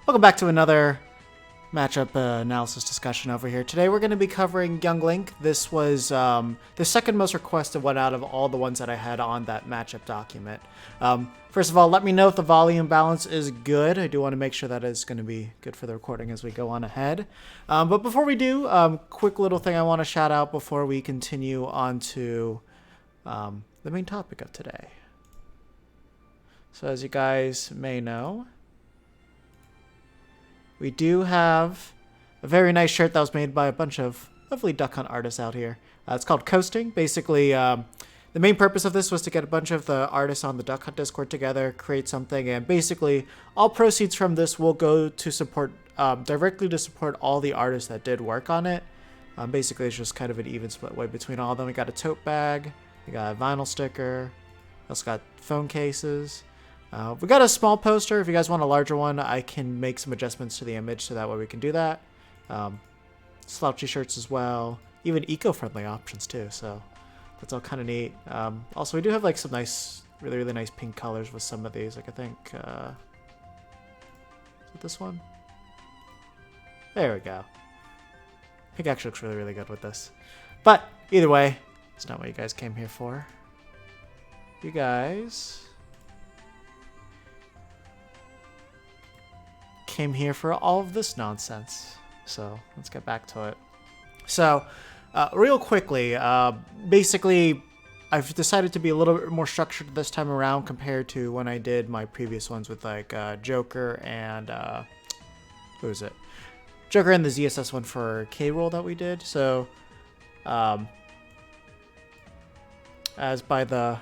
Welcome back to another matchup analysis discussion over here. Today we're going to be covering Young Link. This was the second most requested one out of all the ones that I had on that matchup document. First of all, let me know if the volume balance is good. I do want to make sure that is going to be good for the recording as we go on ahead. But before we do, quick little thing I want to shout out before we continue on to the main topic of today. So as you guys may know, we do have a very nice shirt that was made by a bunch of lovely duck hunt artists out here. It's called Coasting. Basically, the main purpose of this was to get a bunch of the artists on the Duck Hunt Discord together, create something, and basically all proceeds from this will go to support, directly to support all the artists that did work on it. Basically, it's just kind of an even split way between all of them. We got a tote bag, we got a vinyl sticker, we also got phone cases. We got a small poster. If you guys want a larger one, I can make some adjustments to the image so that way we can do that. Slouchy shirts as well. Even eco-friendly options too, so that's all kind of neat. Also, we do have like some nice, really nice pink colors with some of these. Like I think, is it this one? There we go. Pink actually looks really good with this. But either way, it's not what you guys came here for. You guys came here for all of this nonsense. So let's get back to it. So real quickly, basically I've decided to be a little bit more structured this time around compared to when I did my previous ones with like Joker and who is it? Joker and the ZSS one for K-Roll that we did. So as by the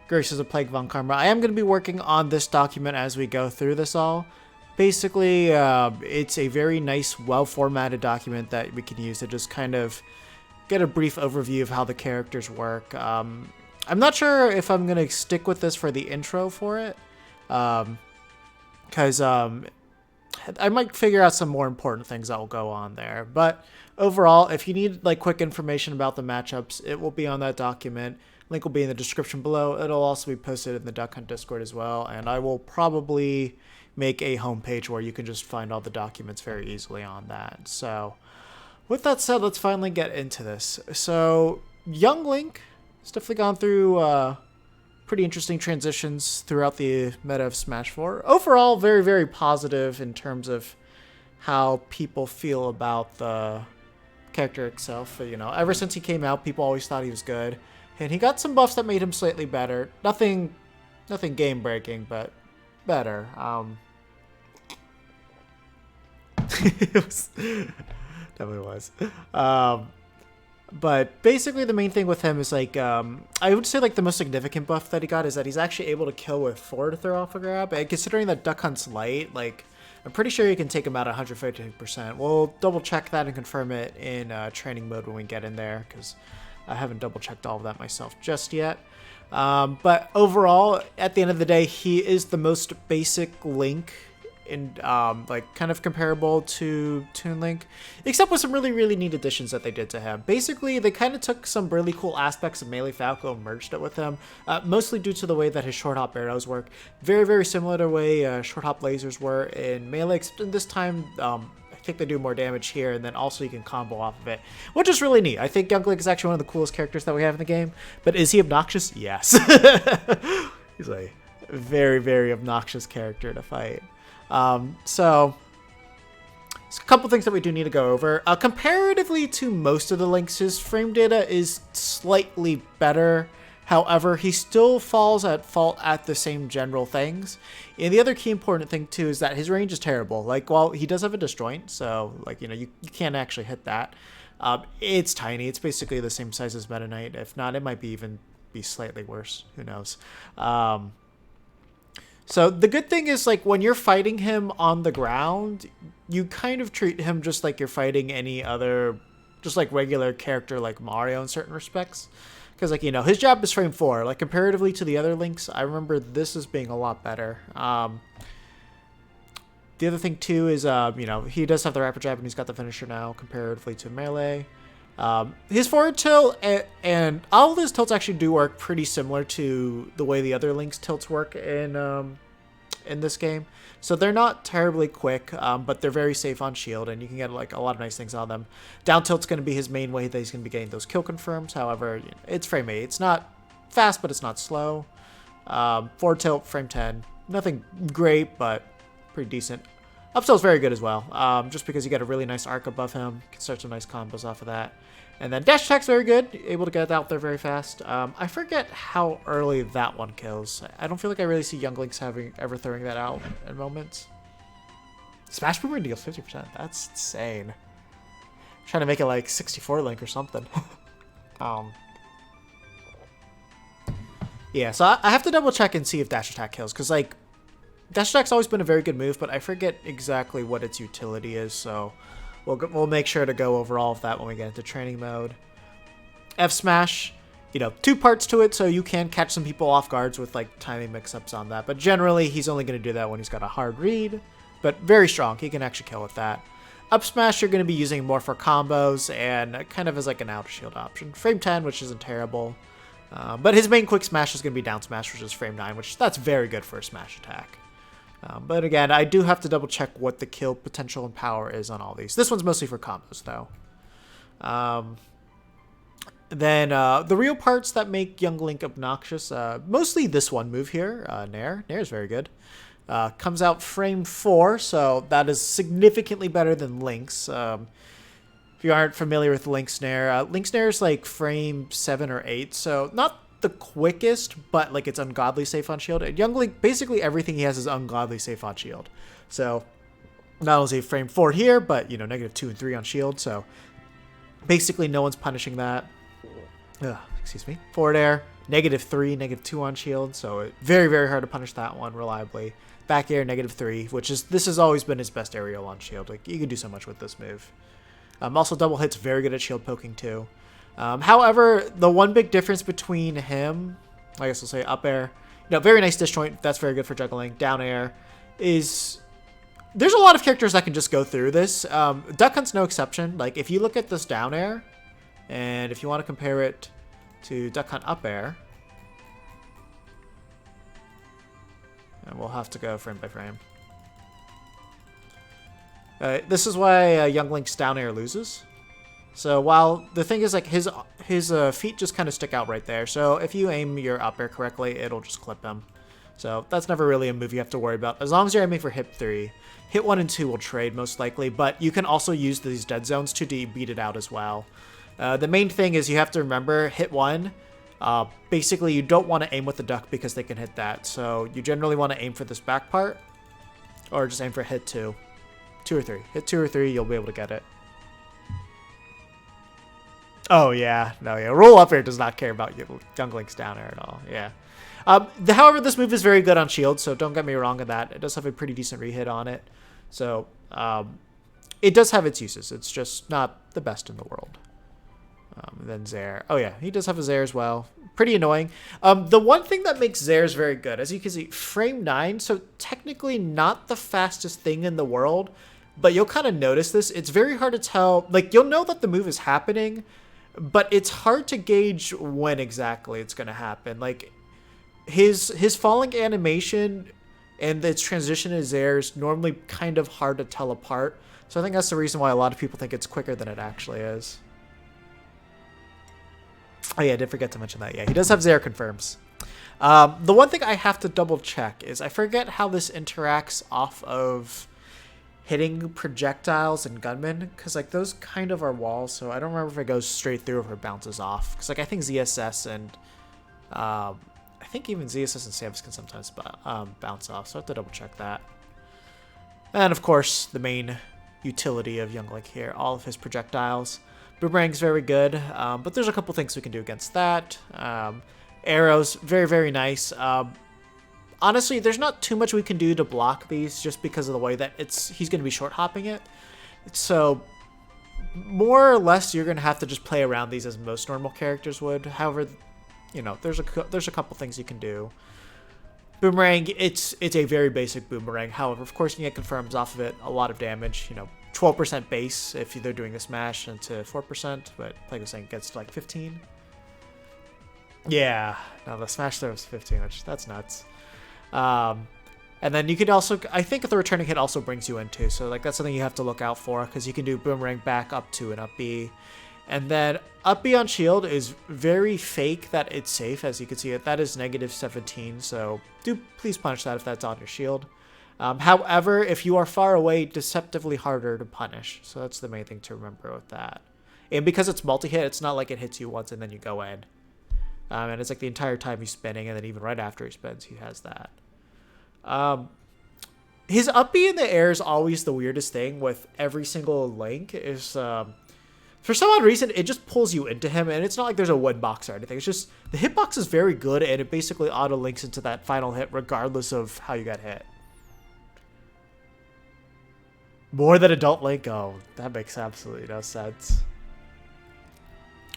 graces of Plague Von Karma, I am going to be working on this document as we go through this all. Basically, it's a very nice, well-formatted document that we can use to just kind of get a brief overview of how the characters work. I'm not sure if I'm going to stick with this for the intro for it, because I might figure out some more important things that will go on there. But overall, if you need like quick information about the matchups, it will be on that document. Link will be in the description below. It'll also be posted in the Duck Hunt Discord as well, and I will probably make a homepage where you can just find all the documents very easily on that. So with that said, let's finally get into this. So Young Link has definitely gone through pretty interesting transitions throughout the meta of Smash 4. Overall, very positive in terms of how people feel about the character itself. You know, ever since he came out, people always thought he was good, and he got some buffs that made him slightly better. Nothing game breaking, but better. It was, definitely was. But basically the main thing with him is like, I would say like the most significant buff that he got is that he's actually able to kill with forward throw off a grab. And considering that Duck Hunt's light, like I'm pretty sure you can take him out 150%. We'll double check that and confirm it in training mode when we get in there, because I haven't double checked all of that myself just yet. But overall, at the end of the day, he is the most basic Link, in like kind of comparable to Toon Link, except with some really neat additions that they did to him. Basically, they kind of took some really cool aspects of Melee Falco and merged it with him, mostly due to the way that his short hop arrows work. Very similar to the way short hop lasers were in Melee, except this time I think they do more damage here, and then also you can combo off of it, which is really neat. I think Young Link is actually one of the coolest characters that we have in the game. But is he obnoxious? Yes. He's a very obnoxious character to fight. So a couple things that we do need to go over. Comparatively to most of the Links, his frame data is slightly better. However, he still falls at fault at the same general things. And the other key important thing too is that his range is terrible. Like, while he does have a disjoint, so like, you know, you can't actually hit that. It's tiny. It's basically the same size as Meta Knight. If not, it might be even be slightly worse. Who knows? So the good thing is, like, when you're fighting him on the ground, you kind of treat him just like you're fighting any other, just like regular character like Mario in certain respects. Because, like, you know, his jab is frame 4. Like, comparatively to the other Links, I remember this as being a lot better. The other thing, too, is, you know, he does have the rapid jab and he's got the finisher now, comparatively to Melee. His forward tilt and all of his tilts actually do work pretty similar to the way the other Link's tilts work in in this game. So they're not terribly quick, but they're very safe on shield, and you can get like a lot of nice things on them. Down tilt's going to be his main way that he's going to be getting those kill confirms. However, it's frame 8. It's not fast, but it's not slow. Forward tilt, frame 10. Nothing great, but pretty decent. Up tilt's very good as well, just because you get a really nice arc above him. You can start some nice combos off of that. And then dash attack's very good, able to get out there very fast. I forget how early that one kills. I don't feel like I really see Younglings ever throwing that out in moments. Smash Boomerang deals 50%. That's insane. I'm trying to make it like 64 Link or something. Yeah, so I have to double check and see if dash attack kills, because like dash attack's always been a very good move, but I forget exactly what its utility is, so we'll make sure to go over all of that when we get into training mode. F smash, you know, 2 parts to it, so you can catch some people off guards with like timing mix-ups on that, but generally he's only going to do that when he's got a hard read, but very strong. He can actually kill with that. Up smash you're going to be using more for combos and kind of as like an out shield option. Frame 10, which isn't terrible, but his main quick smash is going to be down smash, which is frame 9, which that's very good for a smash attack. But again, I do have to double check what the kill potential and power is on all these. This one's mostly for combos, though. Then the real parts that make Young Link obnoxious, mostly this one move here, Nair. Nair is very good. Comes out frame 4, so that is significantly better than Link's. If you aren't familiar with Link's Nair, Link's Nair is like frame 7 or 8, so not the quickest, but like it's ungodly safe on shield. And Young Link, basically everything he has is ungodly safe on shield. So not only is he frame 4 here, but you know, -2 and 3 on shield. So basically no one's punishing that. Excuse me. Forward air, -3, -2 on shield. So very, very hard to punish that one reliably. Back air, -3, which is, this has always been his best aerial on shield. Like you can do so much with this move. Also double hit's very good at shield poking too. However, the one big difference between him, I guess we'll say up air, you know, very nice disjoint, that's very good for juggling. Down air is, there's a lot of characters that can just go through this. Duck Hunt's no exception. Like if you look at this down air, and if you want to compare it to Duck Hunt up air, and we'll have to go frame by frame. This is why Young Link's down air loses. So while the thing is like his feet just kind of stick out right there. So if you aim your up air correctly, it'll just clip him. So that's never really a move you have to worry about. As long as you're aiming for hit 3. Hit 1 and 2 will trade most likely, but you can also use these dead zones to beat it out as well. The main thing is you have to remember hit 1. Basically you don't want to aim with the duck because they can hit that. So you generally want to aim for this back part or just aim for hit 2. 2 or 3. Hit 2 or 3, you'll be able to get it. Oh, yeah. No, yeah. Roll up air does not care about Young Link's down air at all. Yeah. However, this move is very good on shield, so don't get me wrong on that. It does have a pretty decent rehit on it. So, it does have its uses. It's just not the best in the world. Then Zair. Oh, yeah. He does have a Zair as well. Pretty annoying. The one thing that makes Zairs very good, as you can see, frame 9, so technically not the fastest thing in the world, but you'll kind of notice this. It's very hard to tell. Like, you'll know that the move is happening, but it's hard to gauge when exactly it's going to happen. Like, his falling animation and its transition to Zair is normally kind of hard to tell apart. So I think that's the reason why a lot of people think it's quicker than it actually is. Oh yeah, I did forget to mention that. Yeah, he does have Zair confirms. The one thing I have to double check is I forget how this interacts off of hitting projectiles and gunmen, because like those kind of are walls, so I don't remember if it goes straight through or if it bounces off. Because like I think ZSS and I think even ZSS and Samus can sometimes bounce off, so I have to double check that. And of course, the main utility of Young Link here, all of his projectiles. Boomerang's very good, but there's a couple things we can do against that. Arrows, very, very nice. Honestly, there's not too much we can do to block these just because of the way that he's going to be short hopping it. So more or less, you're going to have to just play around these as most normal characters would. However, you know, there's a couple things you can do. Boomerang, it's a very basic boomerang. However, of course, you can get confirms off of it. A lot of damage, you know, 12% base if they're doing a smash into 4%, but like I was saying, it gets to like 15. Yeah, no, the smash there was 15, which that's nuts. And then you could also, I think the returning hit also brings you in too. So like that's something you have to look out for because you can do boomerang back up to an up B. And then up B on shield is very fake that it's safe. As you can see, that is -17. So do please punish that if that's on your shield. However, if you are far away, deceptively harder to punish. So that's the main thing to remember with that. And because it's multi-hit, it's not like it hits you once and then you go in. And it's like the entire time he's spinning, and then even right after he spins, he has that. His up B in the air is always the weirdest thing with every single link. Is for some odd reason, it just pulls you into him, and it's not like there's a one box or anything. It's just the hitbox is very good, and it basically auto links into that final hit regardless of how you got hit. More than adult link? Oh, that makes absolutely no sense.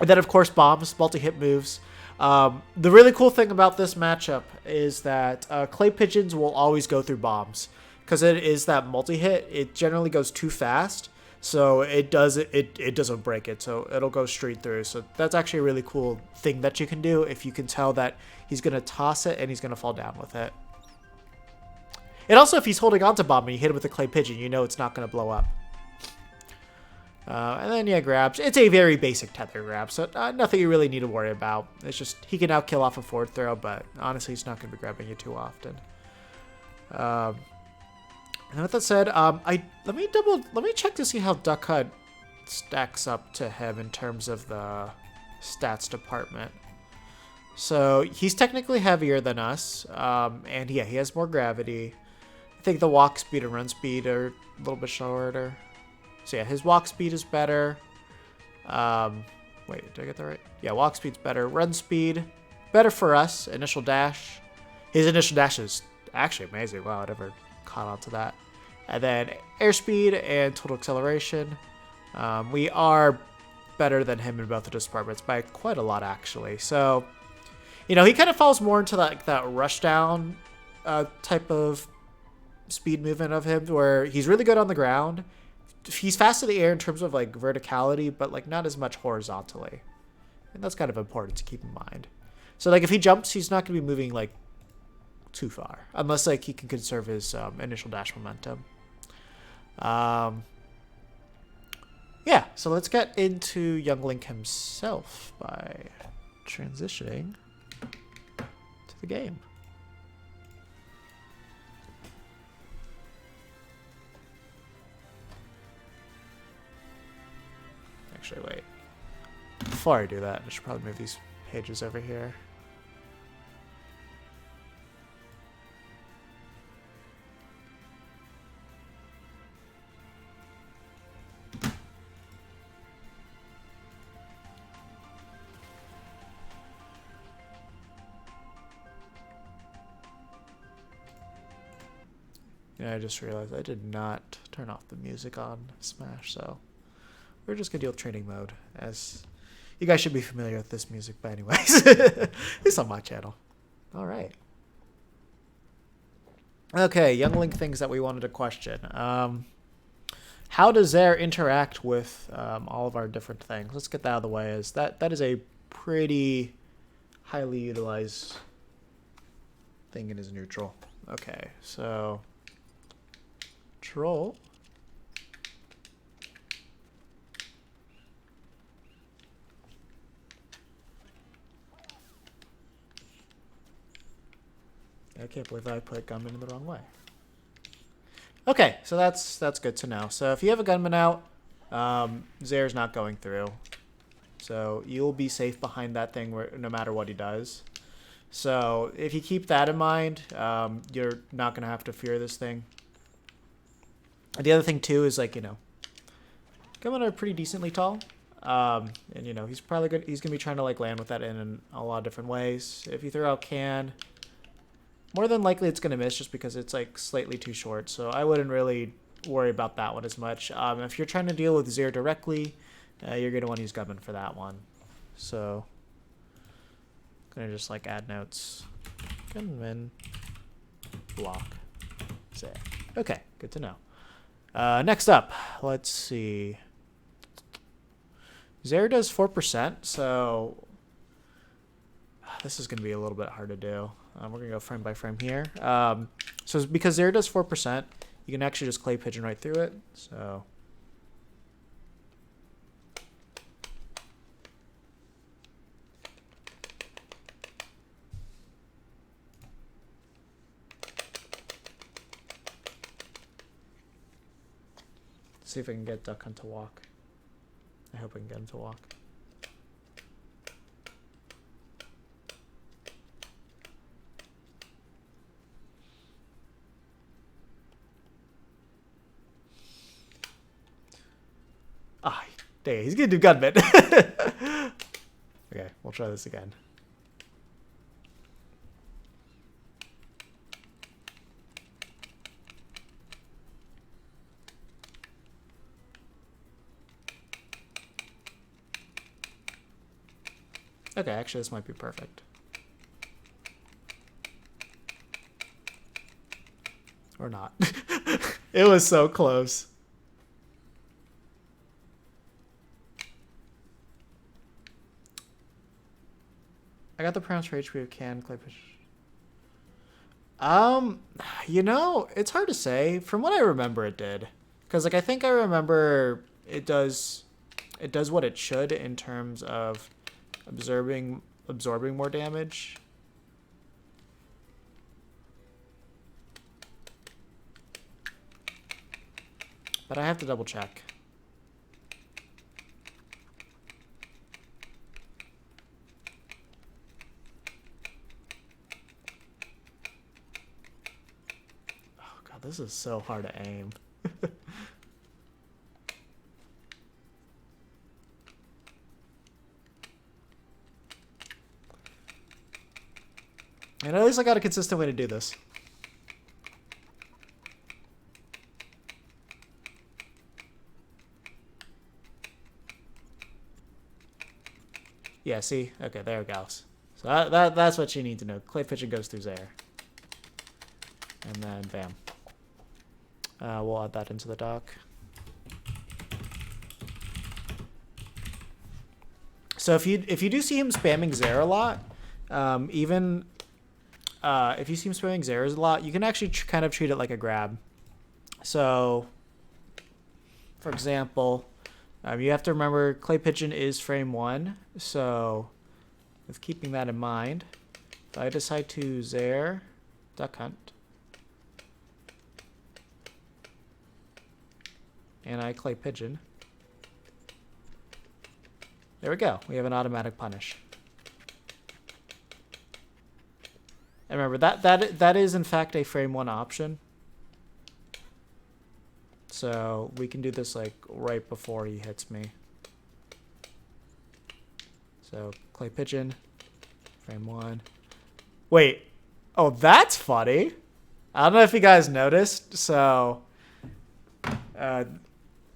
And then, of course, bombs, multi-hit moves. The really cool thing about this matchup is that clay pigeons will always go through bombs. Because it is that multi-hit, it generally goes too fast. So it doesn't break it. So it'll go straight through. So that's actually a really cool thing that you can do if you can tell that he's going to toss it and he's going to fall down with it. And also, if he's holding onto bomb and you hit it with a clay pigeon, you know it's not going to blow up. And then, yeah, grabs. It's a very basic tether grab, so nothing you really need to worry about. It's just he can now kill off a forward throw, but honestly, he's not going to be grabbing you too often. And with that said, let me check to see how Duck Hunt stacks up to him in terms of the stats department. So he's technically heavier than us, and yeah, he has more gravity. I think the walk speed and run speed are a little bit shorter. So yeah, his walk speed is better. Wait, did I get that right? Yeah, walk speed's better. Run speed, better for us. Initial dash. His initial dash is actually amazing. Wow, I never caught on to that. And then airspeed and total acceleration. We are better than him in both of those departments by quite a lot, actually. So, you know, he kind of falls more into that rush down type of speed movement of him, where he's really good on the ground. He's fast in the air in terms of like verticality, but like not as much horizontally. And that's kind of important to keep in mind. So like if he jumps, he's not going to be moving like too far, unless like he can conserve his initial dash momentum. Yeah, so let's get into Young Link himself by transitioning to the game. Actually, wait. Before I do that, I should probably move these pages over here. Yeah, I just realized I did not turn off the music on Smash, so we're just gonna deal with training mode, as you guys should be familiar with this music, but anyways, it's on my channel. All right. Okay, Young Link things that we wanted to question. How does Zaire interact with all of our different things? Let's get that out of the way, as that is a pretty highly utilized thing in his neutral. Okay, so troll. I can't believe I put gunman in the wrong way. Okay, so that's good to know. So if you have a gunman out, Zaire's not going through. So you'll be safe behind that thing no matter what he does. So if you keep that in mind, you're not going to have to fear this thing. And the other thing too is, like, you know, gunmen are pretty decently tall. And you know, he's probably good. He's going to be trying to like land with that in a lot of different ways. If you throw out can, more than likely it's going to miss just because it's like slightly too short. So I wouldn't really worry about that one as much. If you're trying to deal with Zaire directly, you're going to want to use gunman for that one. So I'm going to just like add notes. Gunman block Zaire. Okay, good to know. Next up, let's see. Zaire does 4%, so this is going to be a little bit hard to do. We're gonna go frame by frame here. So because Zare does 4%, you can actually just clay pigeon right through it. So. See if I can get Duck Hunt to walk. I hope I can get him to walk. Ah, dang, he's gonna do Gunman. Okay, we'll try this again. Okay, actually this might be perfect. Or not. It was so close. I got the prounce for HP of can, clay fish. You know, it's hard to say. From what I remember it did. Because like I think I remember it does what it should in terms of absorbing more damage. But I have to double check. Oh god, this is so hard to aim. And at least I got a consistent way to do this. Yeah, see? Okay, there it goes. So that's what you need to know. Clay pigeon goes through Zare. And then bam. We'll add that into the dock. So if you do see him spamming Zare a lot, if you see him spamming Zare a lot, you can actually kind of treat it like a grab. So, for example, you have to remember clay pigeon is frame 1. So, with keeping that in mind, if I decide to Zare Duck Hunt, and I clay pigeon, there we go. We have an automatic punish. And remember that is in fact a frame 1 option. So we can do this like right before he hits me. So clay pigeon, frame 1. Wait, oh that's funny. I don't know if you guys noticed. So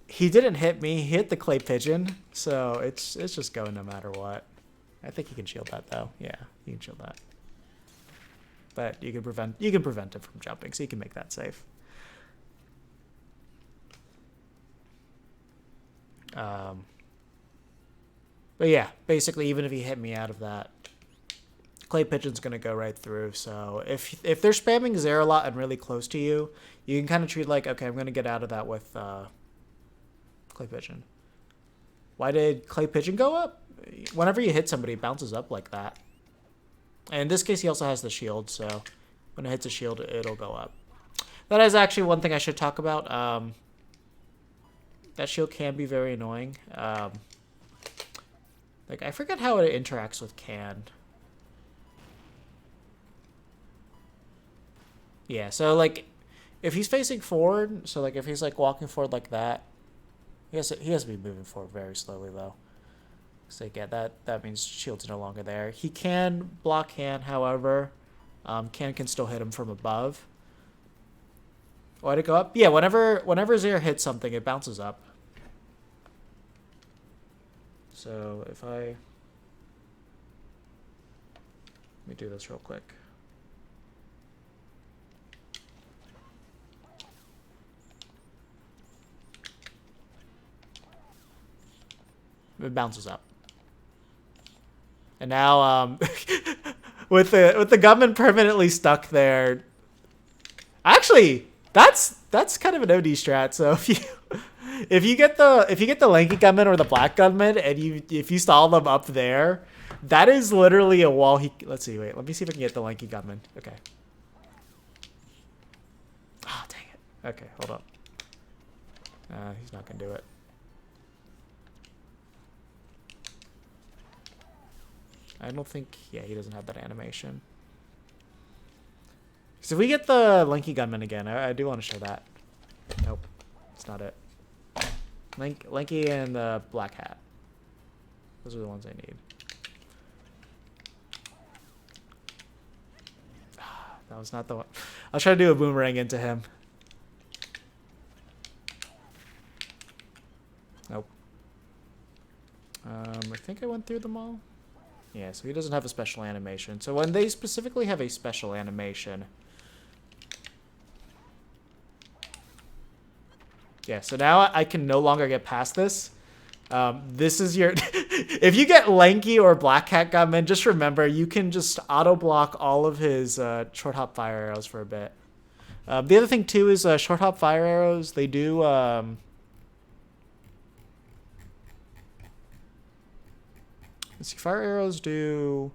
he didn't hit me. He hit the clay pigeon. So it's just going no matter what. I think you can shield that though. Yeah, you can shield that. But you can prevent it from jumping, so you can make that safe. But yeah, basically, even if he hit me out of that, clay pigeon's gonna go right through. So if they're spamming Zare a lot and really close to you, you can kind of treat like, okay, I'm gonna get out of that with clay pigeon. Why did clay pigeon go up? Whenever you hit somebody, it bounces up like that. And in this case, he also has the shield, so when it hits a shield, it'll go up. That is actually one thing I should talk about. That shield can be very annoying. Like, I forget how it interacts with can. Yeah, so, like, if he's facing forward, so, like, if he's, like, walking forward like that, he has to be moving forward very slowly, though. So, yeah, that means shield's no longer there. He can block can, however. Can still hit him from above. Why'd it go up? Yeah, whenever Zare hits something, it bounces up. So if let me do this real quick. It bounces up. And now with the gunman permanently stuck there. Actually, that's kind of an OD strat. So if you get the lanky gunman or the black gunman and if you stall them up there, that is literally a wall. Let's see. Wait, let me see if I can get the lanky gunman. Okay. Oh, dang it. Okay, hold up. He's not gonna do it. I don't think. Yeah, he doesn't have that animation. So if we get the lanky gunman again, I do want to show that. Nope, it's not it. Lanky and the black hat. Those are the ones I need. That was not the one. I'll try to do a boomerang into him. Nope. I think I went through them all. Yeah, so he doesn't have a special animation. So when they specifically have a special animation. Yeah, so now I can no longer get past this. This is your... If you get lanky or black hat gunman, just remember you can just auto block all of his short hop fire arrows for a bit. The other thing too is short hop fire arrows. They do... let's see, fire arrows do...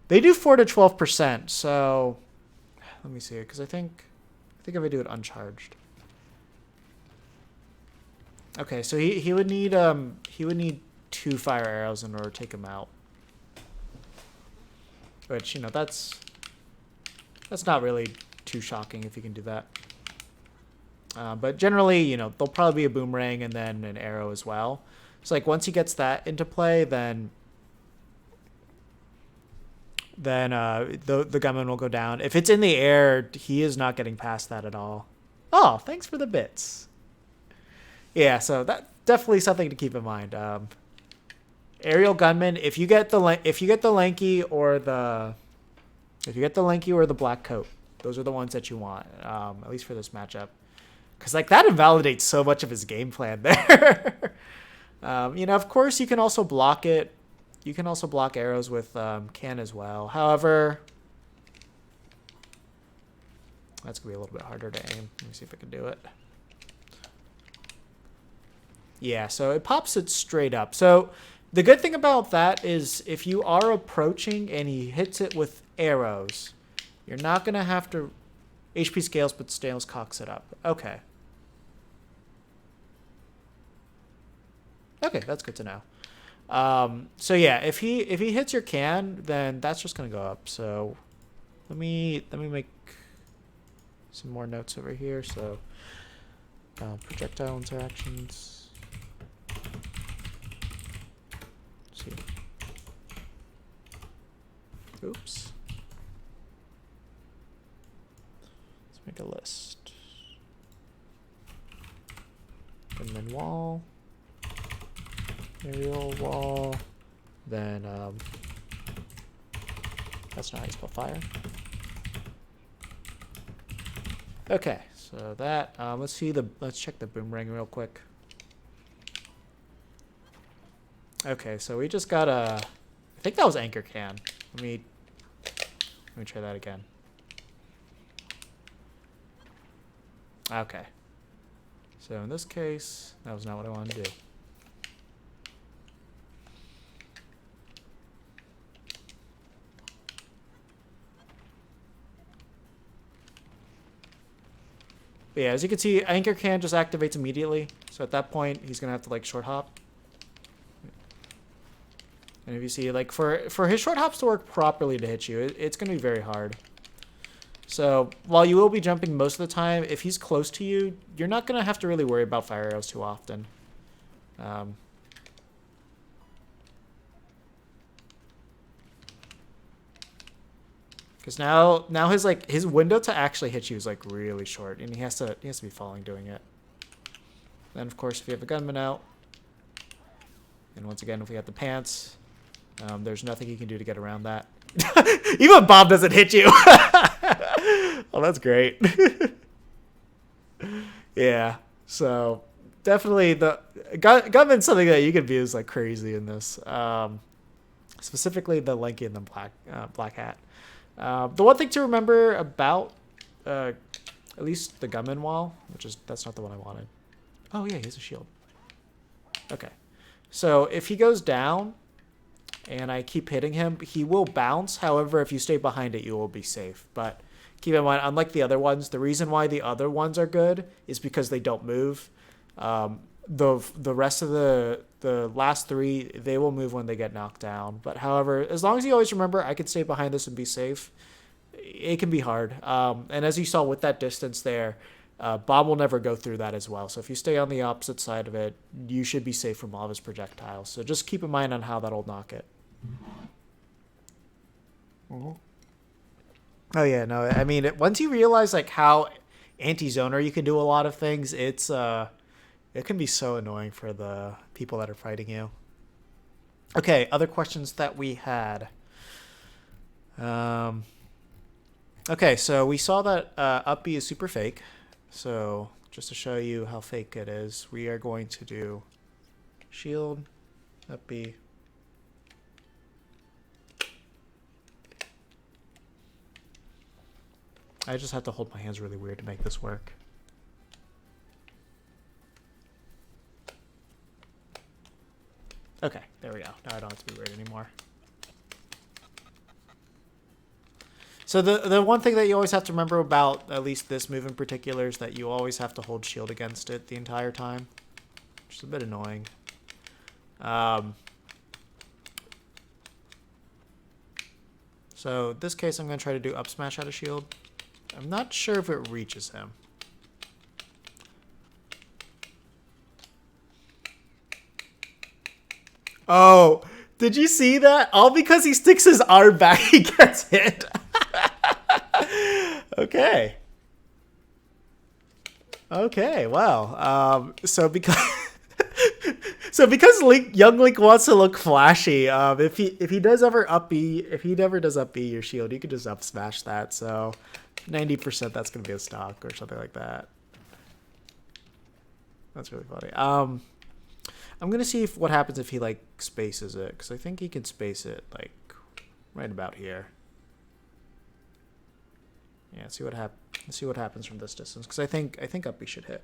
They do 4 to 12%. So let me see, because I think if I do it uncharged. Okay, so he would need 2 fire arrows in order to take him out. Which, you know, that's not really too shocking if you can do that. But generally, you know, there'll probably be a boomerang and then an arrow as well. So like once he gets that into play, then the gunman will go down. If it's in the air, he is not getting past that at all. Oh, thanks for the bits. Yeah, so that definitely something to keep in mind. Aerial gunman, if you get the lanky or the black coat, those are the ones that you want. At least for this matchup, because like that invalidates so much of his game plan there. You know, of course, you can also block it. You can also block arrows with can as well. However, that's gonna be a little bit harder to aim. Let me see if I can do it. Yeah, so it pops it straight up. So the good thing about that is if you are approaching and he hits it with arrows, you're not going to have to HP scales, but scales cocks it up. Okay. Okay, that's good to know. So yeah, if he hits your can, then that's just going to go up. So let me make some more notes over here. So projectile interactions. See. Oops. Let's make a list. Gunman wall. Aerial wall. Then that's not how you spell fire. Okay, so that let's check the boomerang real quick. Okay, so we just got I think that was anchor can. Let me try that again. Okay. So in this case, that was not what I wanted to do. But yeah, as you can see, anchor can just activates immediately. So at that point, he's gonna have to like short hop. And if you see, like, for his short hops to work properly to hit you, it's going to be very hard. So, while you will be jumping most of the time, if he's close to you, you're not going to have to really worry about fire arrows too often. Because now his window to actually hit you is, like, really short, and he has to be falling doing it. Then, of course, if you have a gunman out, and once again, if we have the pants... there's nothing you can do to get around that. Even Bob doesn't hit you. Oh, that's great. Yeah. So definitely the gunman's something that you can view as like crazy in this. specifically the lanky and the black hat. The one thing to remember about at least the gunman wall, that's not the one I wanted. Oh yeah, he has a shield. Okay, so if he goes down and I keep hitting him, he will bounce. However, if you stay behind it, you will be safe. But keep in mind, unlike the other ones, the reason why the other ones are good is because they don't move. The rest of the last three, they will move when they get knocked down. But however, as long as you always remember, I can stay behind this and be safe. It can be hard. And as you saw with that distance there, bomb will never go through that as well. So if you stay on the opposite side of it, you should be safe from all of his projectiles. So just keep in mind on how that'll knock it. Mm-hmm. Oh yeah, no. I mean, once you realize like how anti-zoner you can do a lot of things, it can be so annoying for the people that are fighting you. Okay, other questions that we had. Okay, so we saw that up B is super fake. So just to show you how fake it is, we are going to do shield up B. I just have to hold my hands really weird to make this work. Okay, there we go. Now I don't have to be weird anymore. So the one thing that you always have to remember about at least this move in particular is that you always have to hold shield against it the entire time, which is a bit annoying. So in this case, I'm going to try to do up smash out of shield. I'm not sure if it reaches him. Oh, did you see that? All because he sticks his arm back, he gets hit. Okay. Okay, wow. So because young Link wants to look flashy, if he does ever up B, if he never does up B your shield, you can just up smash that. So 90% that's gonna be a stock or something like that. That's really funny. I'm gonna see what happens if he like spaces it, because I think he can space it like right about here. Yeah, see what happens from this distance, because I think up B should hit.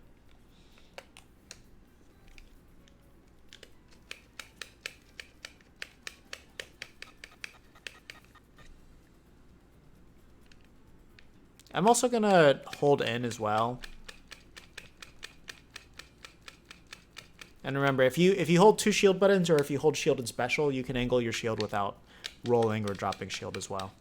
I'm also gonna hold in as well. And remember, if you hold two shield buttons, or if you hold shield and special, you can angle your shield without rolling or dropping shield as well.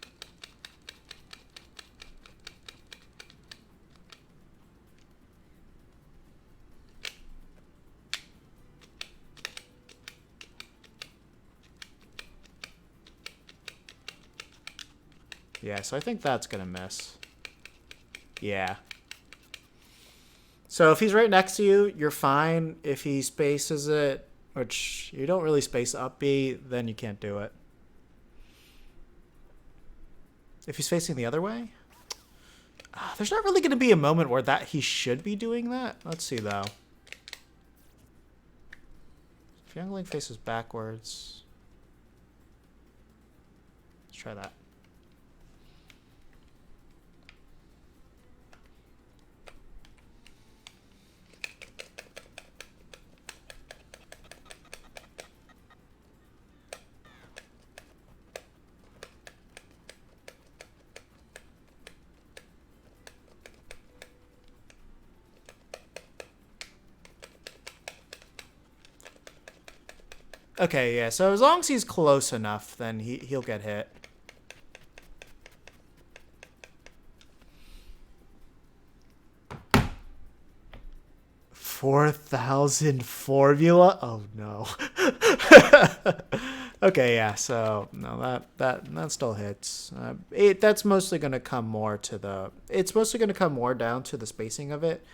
Yeah, so I think that's gonna miss. Yeah. So if he's right next to you, you're fine. If he spaces it, which you don't really space up B, then you can't do it. If he's facing the other way, there's not really going to be a moment where he should be doing that. Let's see though. If Young Link faces backwards, let's try that. Okay, yeah, so as long as he's close enough, then he'll get hit. $4,000 formula? Oh no. Okay, yeah, so no, that still hits. That's mostly gonna come more to it's mostly gonna come more down to the spacing of it.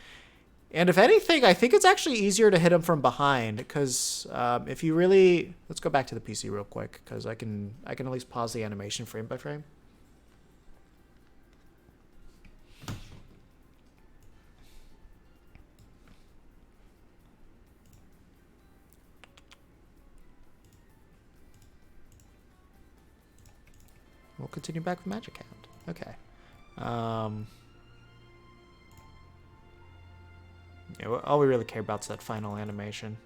And if anything, I think it's actually easier to hit him from behind, because if you really... Let's go back to the PC real quick, because I can at least pause the animation frame by frame. continue back with Magic Hand. Okay. Yeah, all we really care about is that final animation.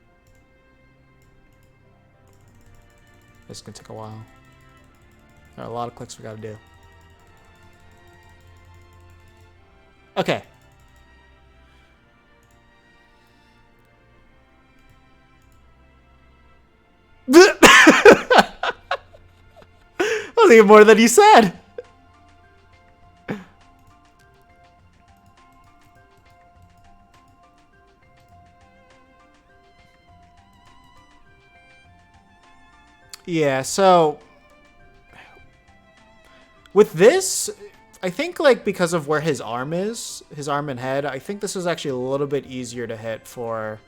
This is gonna take a while. There are a lot of clicks we gotta do. Okay. Wasn't even more than you said. Yeah, so with this, I think like because of where his arm is, his arm and head, I think this is actually a little bit easier to hit for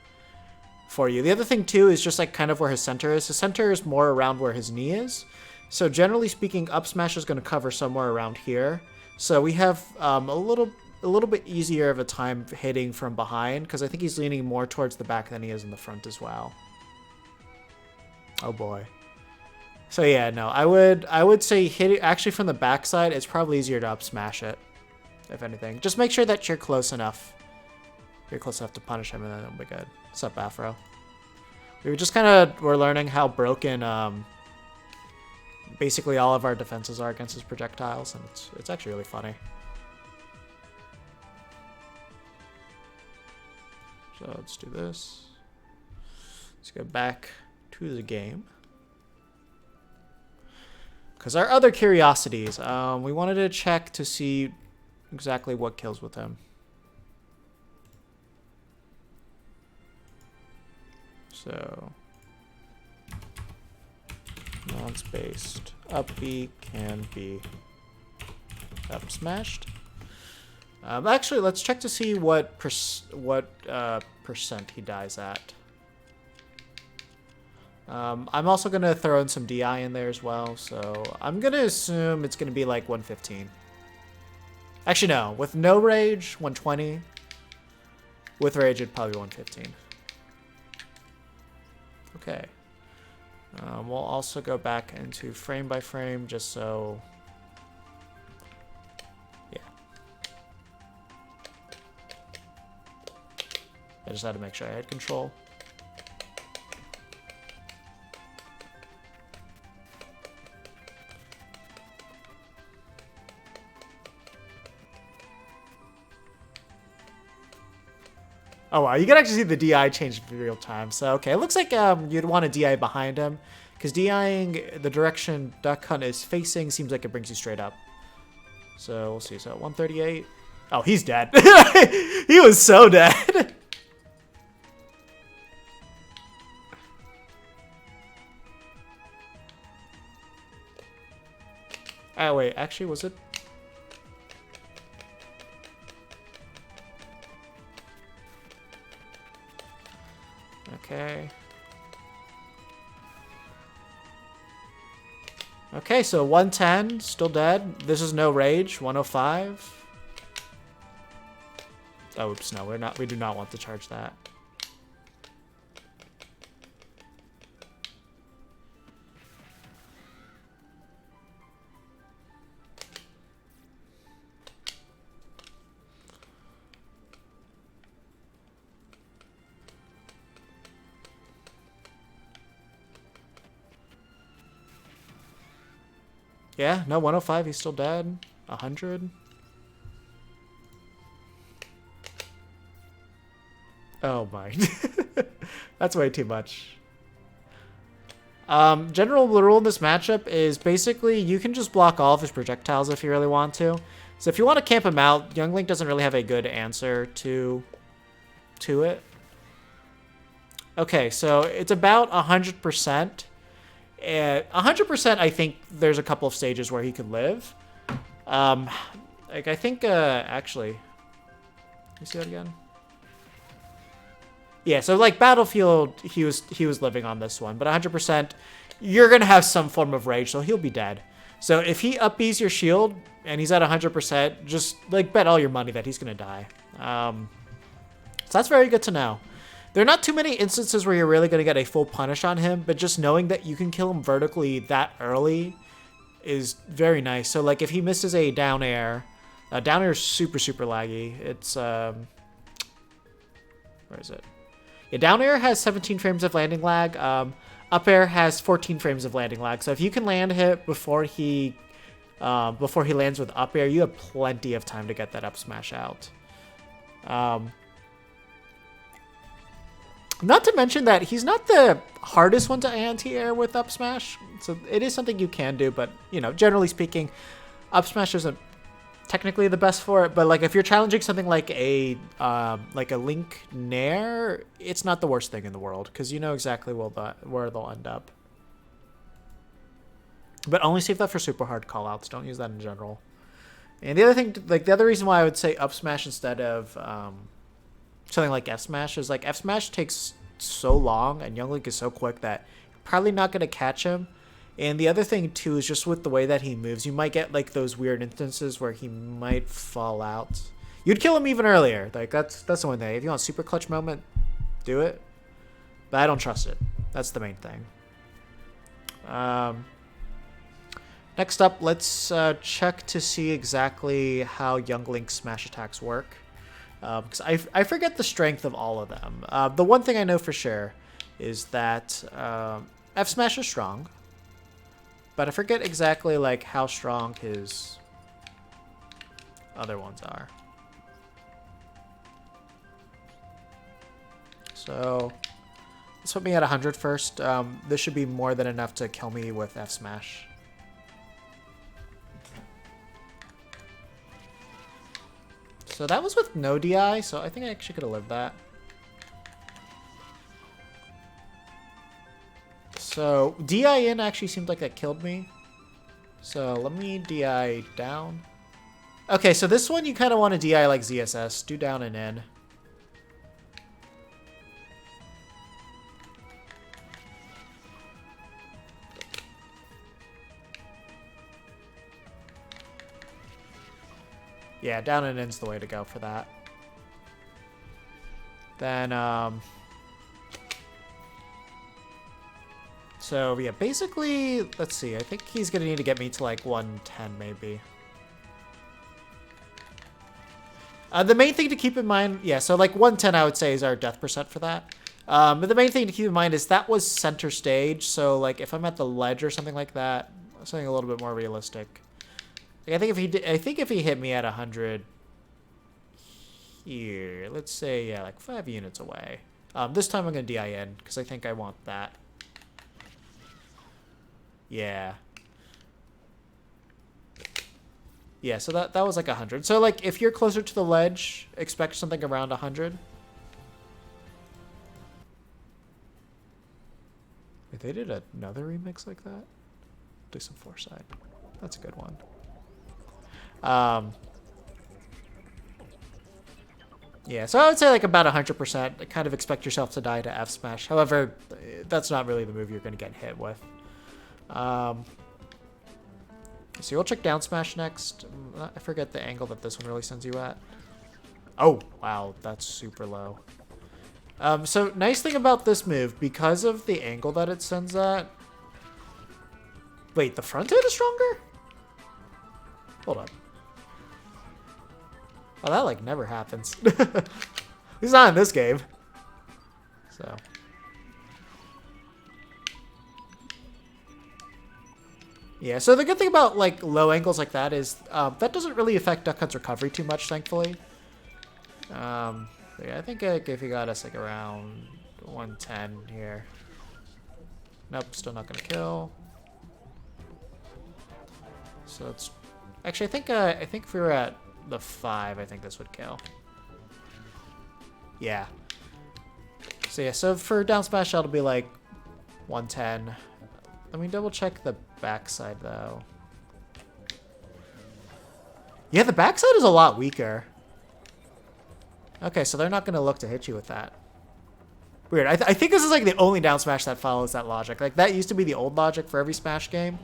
you. The other thing too is just like kind of where his center is. His center is more around where his knee is. So generally speaking, up smash is going to cover somewhere around here. So we have a little bit easier of a time hitting from behind because I think he's leaning more towards the back than he is in the front as well. Oh boy. So yeah, no, I would say hit it actually from the backside. It's probably easier to up smash it, if anything. Just make sure that you're close enough. You're close enough to punish him, and then it'll be good. What's up, Afro? We're learning how broken basically all of our defenses are against his projectiles, and it's actually really funny. So let's do this. Let's go back to the game. Because our other curiosities, we wanted to check to see exactly what kills with him. So, non-spaced up B can be up smashed. Actually, let's check to see what percent he dies at. I'm also going to throw in some DI in there as well, so I'm going to assume it's going to be like 115. Actually, no. With no rage, 120. With rage, it'd probably be 115. Okay. We'll also go back into frame by frame just so... Yeah. I just had to make sure I had control. Oh wow, you can actually see the DI change in real time. So okay, it looks like you'd want a DI behind him, because DIing the direction Duck Hunt is facing seems like it brings you straight up. So we'll see. So 138. Oh, he's dead. He was so dead. Oh wait, actually, was it? Okay. Okay, so 110, still dead. This is no rage. 105. Oh, oops, no, we do not want to charge that. Yeah, no, 105, he's still dead. 100. Oh my. That's way too much. General rule in this matchup is basically you can just block all of his projectiles if you really want to. So if you want to camp him out, Young Link doesn't really have a good answer to it. Okay, so it's about 100%. 100%, I think there's a couple of stages where he could live. Like I think, actually, let me see that again. Yeah, so like Battlefield, he was living on this one, but 100%, you're gonna have some form of rage, so he'll be dead. So if he up B's your shield and he's at 100%, just like bet all your money that he's gonna die. So that's very good to know. There are not too many instances where you're really going to get a full punish on him, but just knowing that you can kill him vertically that early is very nice. So like if he misses a down air, down air is super laggy. It's where is it? Yeah, down air has 17 frames of landing lag. Up air has 14 frames of landing lag. So if you can land hit before he lands with up air, you have plenty of time to get that up smash out. Not to mention that he's not the hardest one to anti-air with up smash, so it is something you can do, but, you know, generally speaking, up smash isn't technically the best for it, but, like, if you're challenging something like a Link Nair, it's not the worst thing in the world, because you know exactly where they'll end up. But only save that for super hard callouts, don't use that in general. And the other thing, like, the other reason why I would say up smash instead of, something like F Smash is like F Smash takes so long and Young Link is so quick that you're probably not going to catch him. And the other thing too is just with the way that he moves, you might get like those weird instances where he might fall out. You'd kill him even earlier. Like that's the one thing. If you want super clutch moment, do it. But I don't trust it. That's the main thing. Next up, let's check to see exactly how Young Link's smash attacks work. Because I forget the strength of all of them. The one thing I know for sure is that F Smash is strong, but I forget exactly like how strong his other ones are. So let's put me at 100 first. This should be more than enough to kill me with F Smash. So that was with no DI, so I think I actually could have lived that. So DI in actually seemed like that killed me. So let me DI down. Okay, so this one you kind of want to DI like ZSS. Do down and in. Yeah, down and in's the way to go for that. Then, so yeah, basically, let's see. I think he's gonna need to get me to like 110 maybe. The main thing to keep in mind, yeah, so like 110 I would say is our death percent for that. But the main thing to keep in mind is that was center stage, so like if I'm at the ledge or something like that, something a little bit more realistic. Like, I think if he hit me at 100 here, let's say, yeah, like 5 units away. This time I'm going to DI in, because I think I want that. Yeah. Yeah, so that was like 100. So, like, if you're closer to the ledge, expect something around 100. Wait, they did another remix like that? Do some foresight. That's a good one. Yeah, so I would say like about 100%. Kind of expect yourself to die to F Smash. However, that's not really the move you're going to get hit with. So we'll check down smash next. I forget the angle that this one really sends you at. Oh, wow, that's super low. So nice thing about this move, because of the angle that it sends at. Wait, the front hit is stronger? Hold on. Oh, that, like, never happens. He's not in this game. So. Yeah, so the good thing about, like, low angles like that is that doesn't really affect Duck Hunt's recovery too much, thankfully. Yeah, I think if he got us, like, around 110 here. Nope, still not gonna kill. So it's... Actually, I think if we were at the 5, I think this would kill. Yeah. So yeah, so for down smash, that'll be like 110. Let me double check the backside though. Yeah, the backside is a lot weaker. Okay, so they're not going to look to hit you with that. Weird. I think this is like the only down smash that follows that logic. Like that used to be the old logic for every Smash game.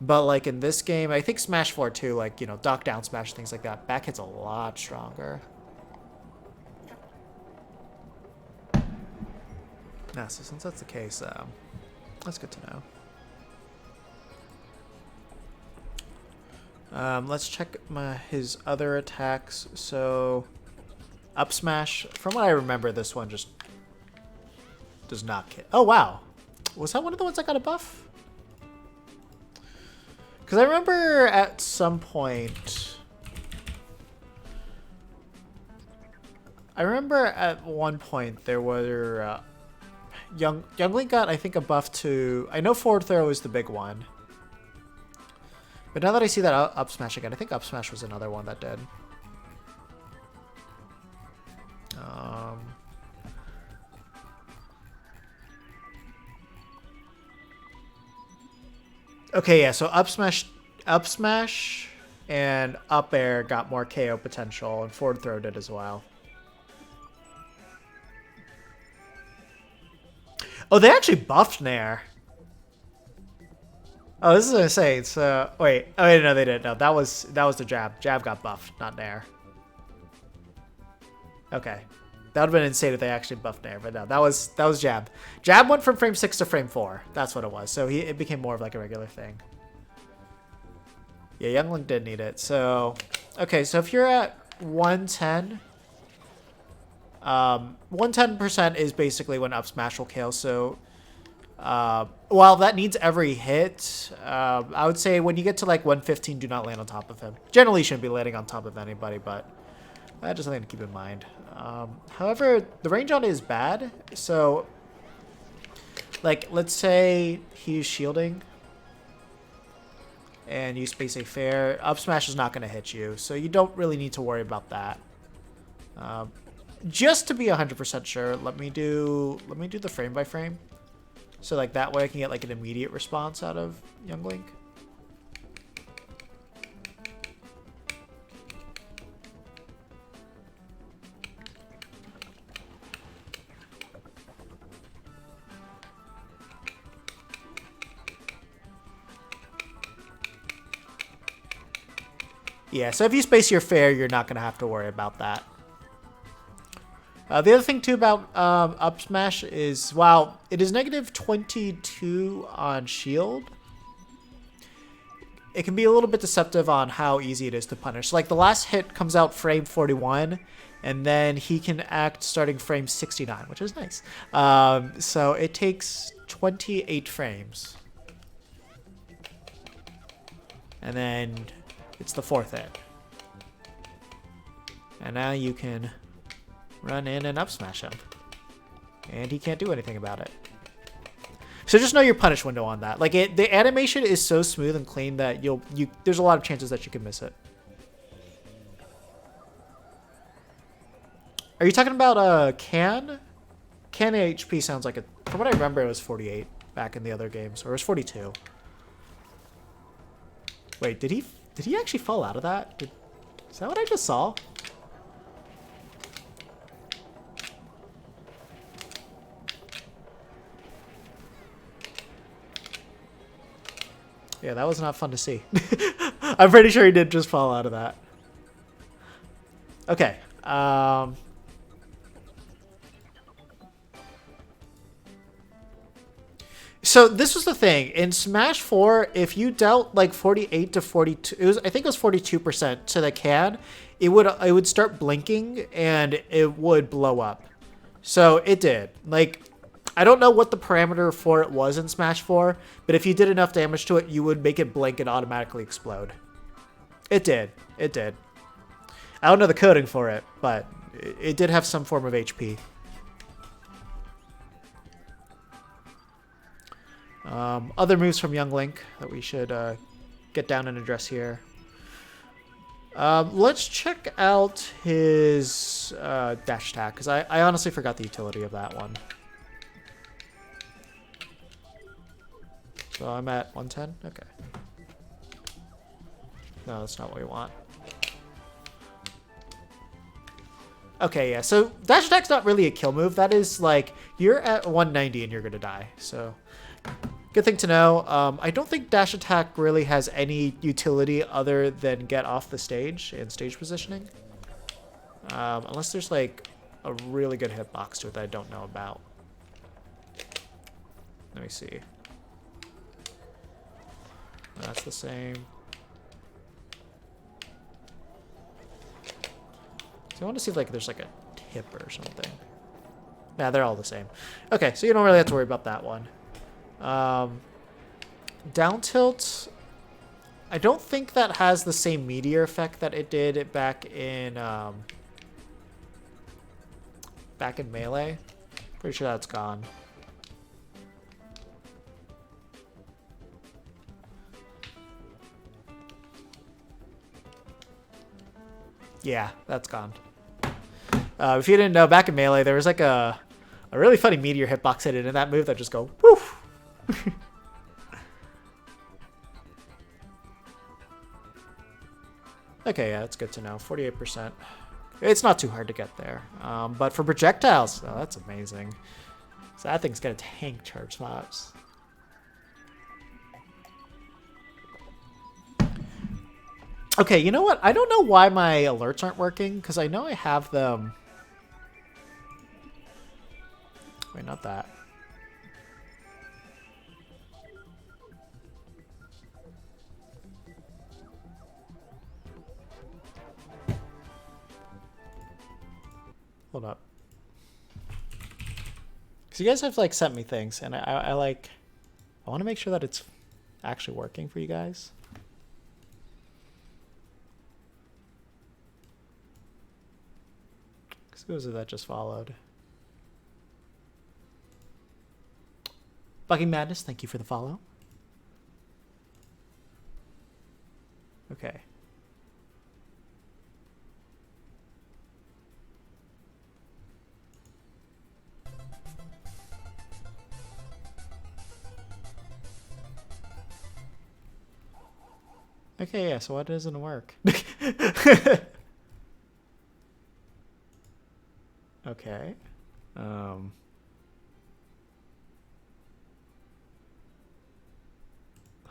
But like in this game, I think Smash 4 too, like, you know, dock down smash, things like that. Back hit's a lot stronger. Nah, so since that's the case, that's good to know. Let's check his other attacks. So, up smash. From what I remember, this one just does not hit. Oh, wow. Was that one of the ones that got a buff? Because I remember at some point... I remember at one point there were... Youngling got, I think, a buff to... I know forward throw is the big one. But now that I see that up smash again, I think up smash was another one that did. Okay, yeah, so up smash and up air got more KO potential, and forward throw did as well. Oh, they actually buffed Nair. Oh, this is what I say. It's wait. Oh wait, no, they didn't. No, that was the jab. Jab got buffed, not Nair. Okay, that would have been insane if they actually buffed Nair, but no, that was jab. Jab went from frame 6 to frame 4. That's what it was. So it became more of like a regular thing. Yeah, Youngling did need it. So okay, so if you're at 110, 110% is basically when up smash will kill. So. While that needs every hit, I would say when you get to like 115, do not land on top of him. Generally, you shouldn't be landing on top of anybody, but that's just something to keep in mind. However, the range on it is bad. So, like, let's say he's shielding and you space a fair. Up smash is not going to hit you, so you don't really need to worry about that. Just to be 100% sure, let me do the frame by frame. So like that way I can get like an immediate response out of Youngling. Yeah, so if you space your fair, you're not going to have to worry about that. The other thing, too, about up smash is, while it is negative 22 on shield, it can be a little bit deceptive on how easy it is to punish. So, like, the last hit comes out frame 41, and then he can act starting frame 69, which is nice. So it takes 28 frames. And then it's the fourth hit. And now you can run in and up smash him. And he can't do anything about it. So just know your punish window on that. Like the animation is so smooth and clean that there's a lot of chances that you can miss it. Are you talking about Can? Can HP sounds like from what I remember it was 48 back in the other games, or it was 42. Wait, did he actually fall out of that? Is that what I just saw? Yeah, that was not fun to see. I'm pretty sure he did just fall out of that. Okay. So this was the thing. In Smash 4, if you dealt like 48 to 42, I think it was 42% to the can, it would start blinking and it would blow up. So it did. Like, I don't know what the parameter for it was in Smash 4, but if you did enough damage to it, you would make it blink and automatically explode. It did. It did. I don't know the coding for it, but it did have some form of HP. Other moves from Young Link that we should get down and address here. Let's check out his dash attack, because I honestly forgot the utility of that one. So I'm at 110? Okay. No, that's not what we want. Okay, yeah, so dash attack's not really a kill move. That is like, you're at 190 and you're going to die. So, good thing to know. I don't think dash attack really has any utility other than get off the stage and stage positioning. Unless there's like a really good hitbox to it that I don't know about. Let me see. That's the same. So I want to see if like there's like a tip or something. Yeah, they're all the same. Okay, so you don't really have to worry about that one. Down tilt, I don't think that has the same meteor effect that it did back in Melee. Pretty sure that's gone. Yeah, that's gone. If you didn't know, back in Melee, there was like a really funny meteor hitbox hidden in that move that just go woof. Okay, yeah, that's good to know. 48%. It's not too hard to get there. But for projectiles, oh, that's amazing. So that thing's gonna tank charge slots. Okay, you know what? I don't know why my alerts aren't working, because I know I have them. Wait, not that. Hold up. Because you guys have like sent me things, and I want to make sure that it's actually working for you guys. Because who was it that just followed? Bugging Madness, thank you for the follow. Okay. Okay, yeah, so why doesn't it work? Okay.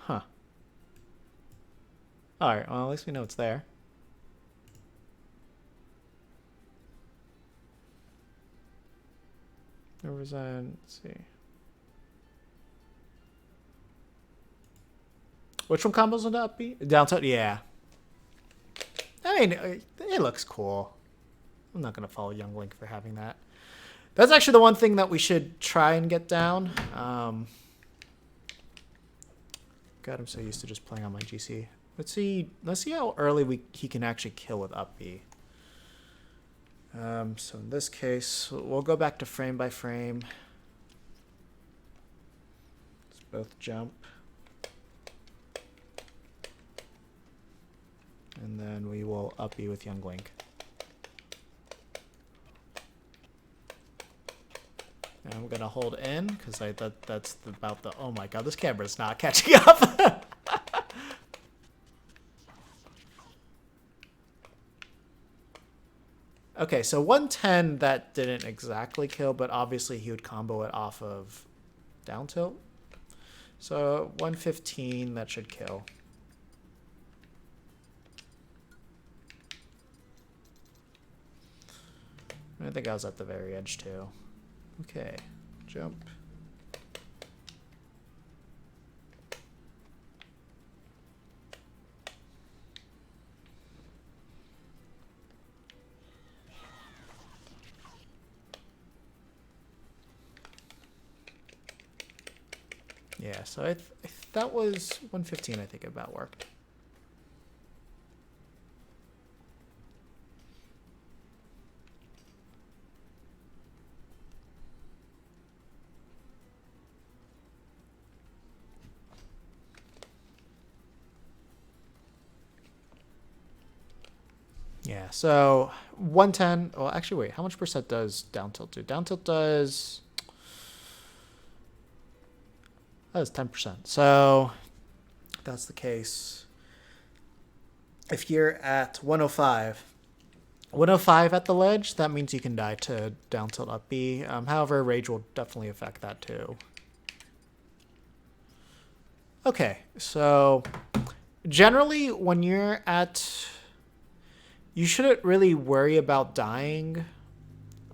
Huh. Alright, well, at least we know it's there. There was a... Let's see. Which one combos into up B? Down tilt? Yeah. I mean, it looks cool. I'm not going to follow Young Link for having that. That's actually the one thing that we should try and get down. God, I'm so used to just playing on my GC. Let's see how early he can actually kill with up B. So in this case, we'll go back to frame by frame. Let's both jump. And then we will up B with Young Link. And I'm gonna hold in because that's about the, oh my god, this camera's not catching up. Okay, so 110 that didn't exactly kill, but obviously he would combo it off of down tilt. So 115 that should kill. I think I was at the very edge too. Okay, jump. Yeah, so that was 115, I think about worked. Yeah, so 110. Well, actually, wait. How much percent does down tilt do? Down tilt does... That is 10%. So if that's the case, if you're at 105 at the ledge, that means you can die to down tilt up B. However, rage will definitely affect that too. Okay, so generally when you're at... You shouldn't really worry about dying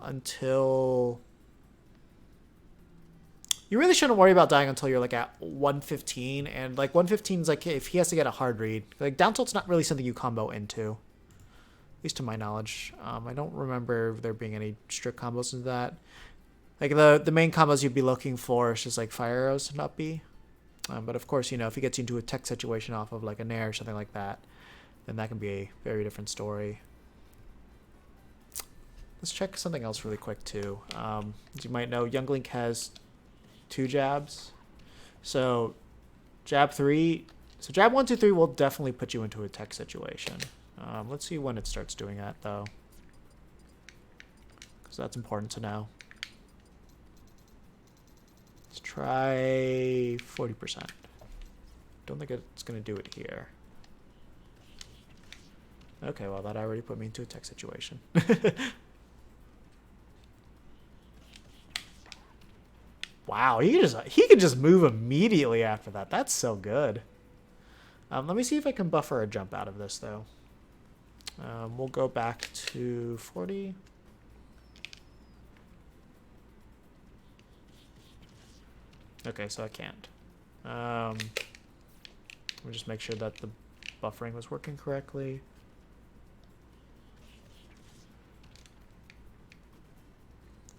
until... You really shouldn't worry about dying until you're like at 115, and like 115 is like if he has to get a hard read. Like down tilt's not really something you combo into. least to my knowledge. I don't remember there being any strict combos in that. Like the main combos you'd be looking for is just like fire arrows and up B. But of course, if he gets you into a tech situation off of like a nair or something like that, then that can be a very different story. Let's check something else really quick too. As you might know, Young Link has 2 jabs. So jab 3, so jab 1, 2, 3 will definitely put you into a tech situation. Let's see when it starts doing that though, because that's important to know. Let's try 40%. Don't think it's going to do it here. Okay, well that already put me into a tech situation. Wow, he could just move immediately after that. That's so good. Let me see if I can buffer a jump out of this though. We'll go back to 40. Okay, so I can't. Let me just make sure that the buffering was working correctly.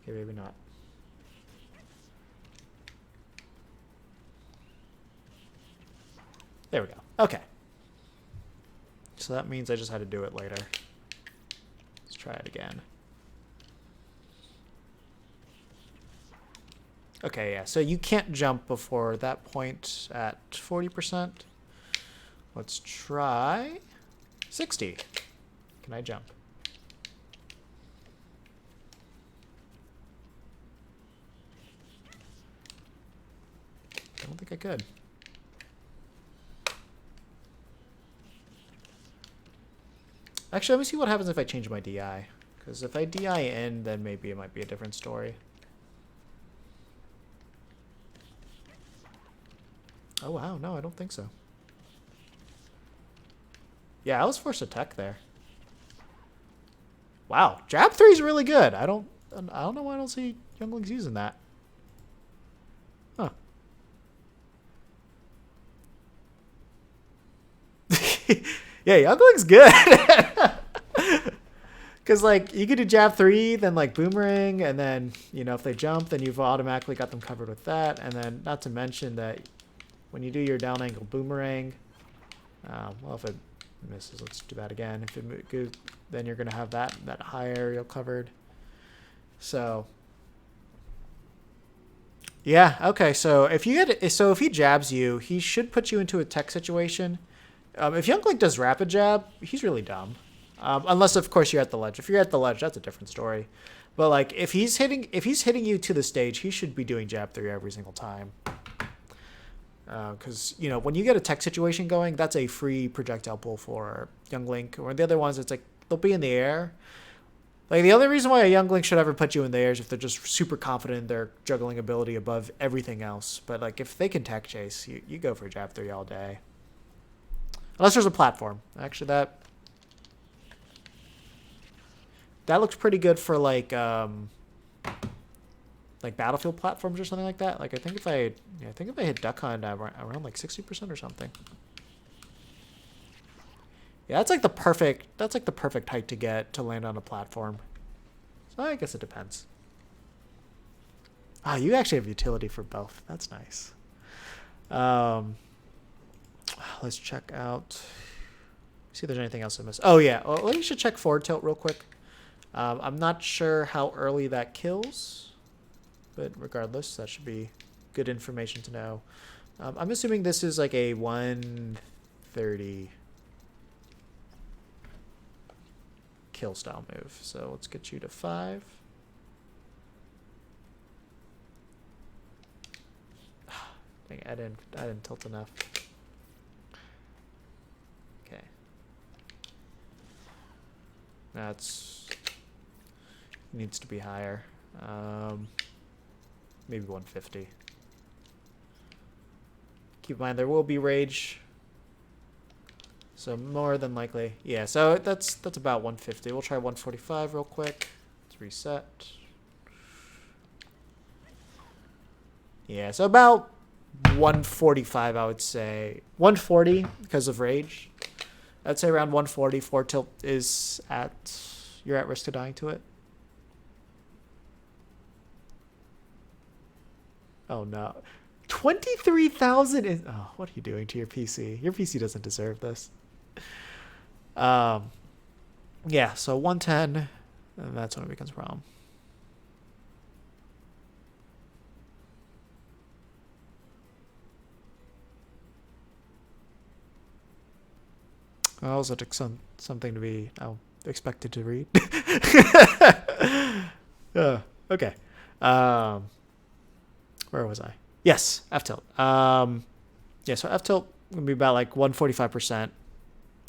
Okay, maybe not. There we go. Okay. So that means I just had to do it later. Let's try it again. Okay, yeah, so you can't jump before that point at 40%. Let's try 60. Can I jump? I don't think I could. Actually, let me see what happens if I change my DI. Because if I DI in, then maybe it might be a different story. Oh, wow. No, I don't think so. Yeah, I was forced to tech there. Wow. Jab 3 is really good. I don't know why I don't see Younglings using that. Huh. Yeah, Youngling's good. Because, like, you could do jab 3, then, like, boomerang, and then, if they jump, then you've automatically got them covered with that. And then, not to mention that when you do your down angle boomerang, well, if it misses, let's do that again. If it goes, then you're going to have that high aerial covered. So, yeah, okay. So, if he jabs you, he should put you into a tech situation. If Young Link does rapid jab, he's really dumb. Unless, of course, you're at the ledge. If you're at the ledge, that's a different story. But like, if he's hitting you to the stage, he should be doing jab 3 every single time. Because when you get a tech situation going, that's a free projectile pull for Young Link. Or the other ones, it's like they'll be in the air. Like the only reason why a Young Link should ever put you in the air is if they're just super confident in their juggling ability above everything else. But like if they can tech chase, you go for jab 3 all day. Unless there's a platform. Actually, that looks pretty good for like battlefield platforms or something like that. Like I think if I hit Duck Hunt around like 60% or something. Yeah, that's like the perfect height to get to land on a platform. So I guess it depends. Ah, you actually have utility for both. That's nice. Let's check out. See if there's anything else I missed. Oh yeah, well, you should check forward tilt real quick. I'm not sure how early that kills, but regardless, that should be good information to know. I'm assuming this is like a 130 kill style move. So let's get you to 5. Dang, I didn't tilt enough. Okay. That's needs to be higher. Maybe 150. Keep in mind there will be rage. So more than likely. Yeah, so that's about 150. We'll try 145 real quick. Let's reset. Yeah, so about 145 I would say. 140 because of rage. I'd say around 140. 4 tilt is at... You're at risk of dying to it. Oh, no. 23,000 is... Oh, what are you doing to your PC? Your PC doesn't deserve this. Yeah, so 110, and that's when it becomes a problem. I also took something to be expected to read. Okay. Where was I? Yes, F tilt. Yeah, so F tilt will be about like 145%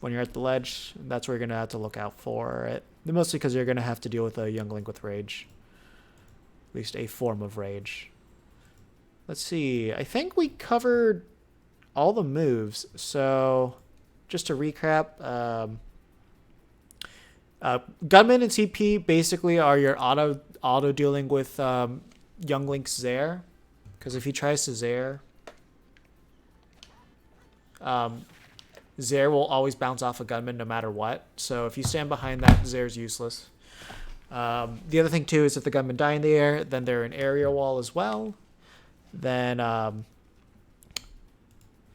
when you're at the ledge. That's where you're gonna have to look out for it. Mostly because you're gonna have to deal with a young link with rage. At least a form of rage. Let's see. I think we covered all the moves. So just to recap, Gunman and CP basically are your auto dealing with young link's Zaire. Because if he tries to Zaire, Zaire will always bounce off a gunman no matter what. So if you stand behind that, Zaire's useless. The other thing too is if the gunmen die in the air, then they're an area wall as well. Then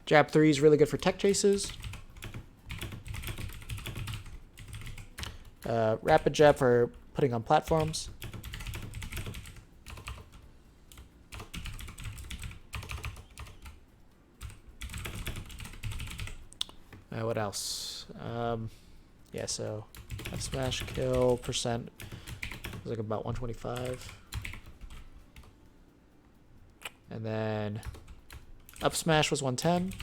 Jab 3 is really good for tech chases. Rapid Jab for putting on platforms. What else? Yeah, so F smash kill percent was like about 125. And then up smash was 110.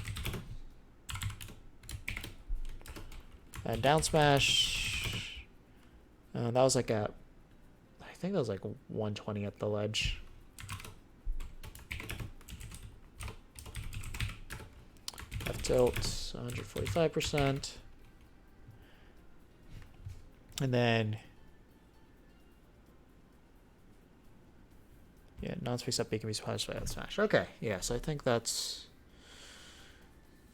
And down smash, that was like I think that was like 120 at the ledge. F tilt, 145%. And then, yeah, non-space up B can be punished by F smash. Okay, yeah, so I think that's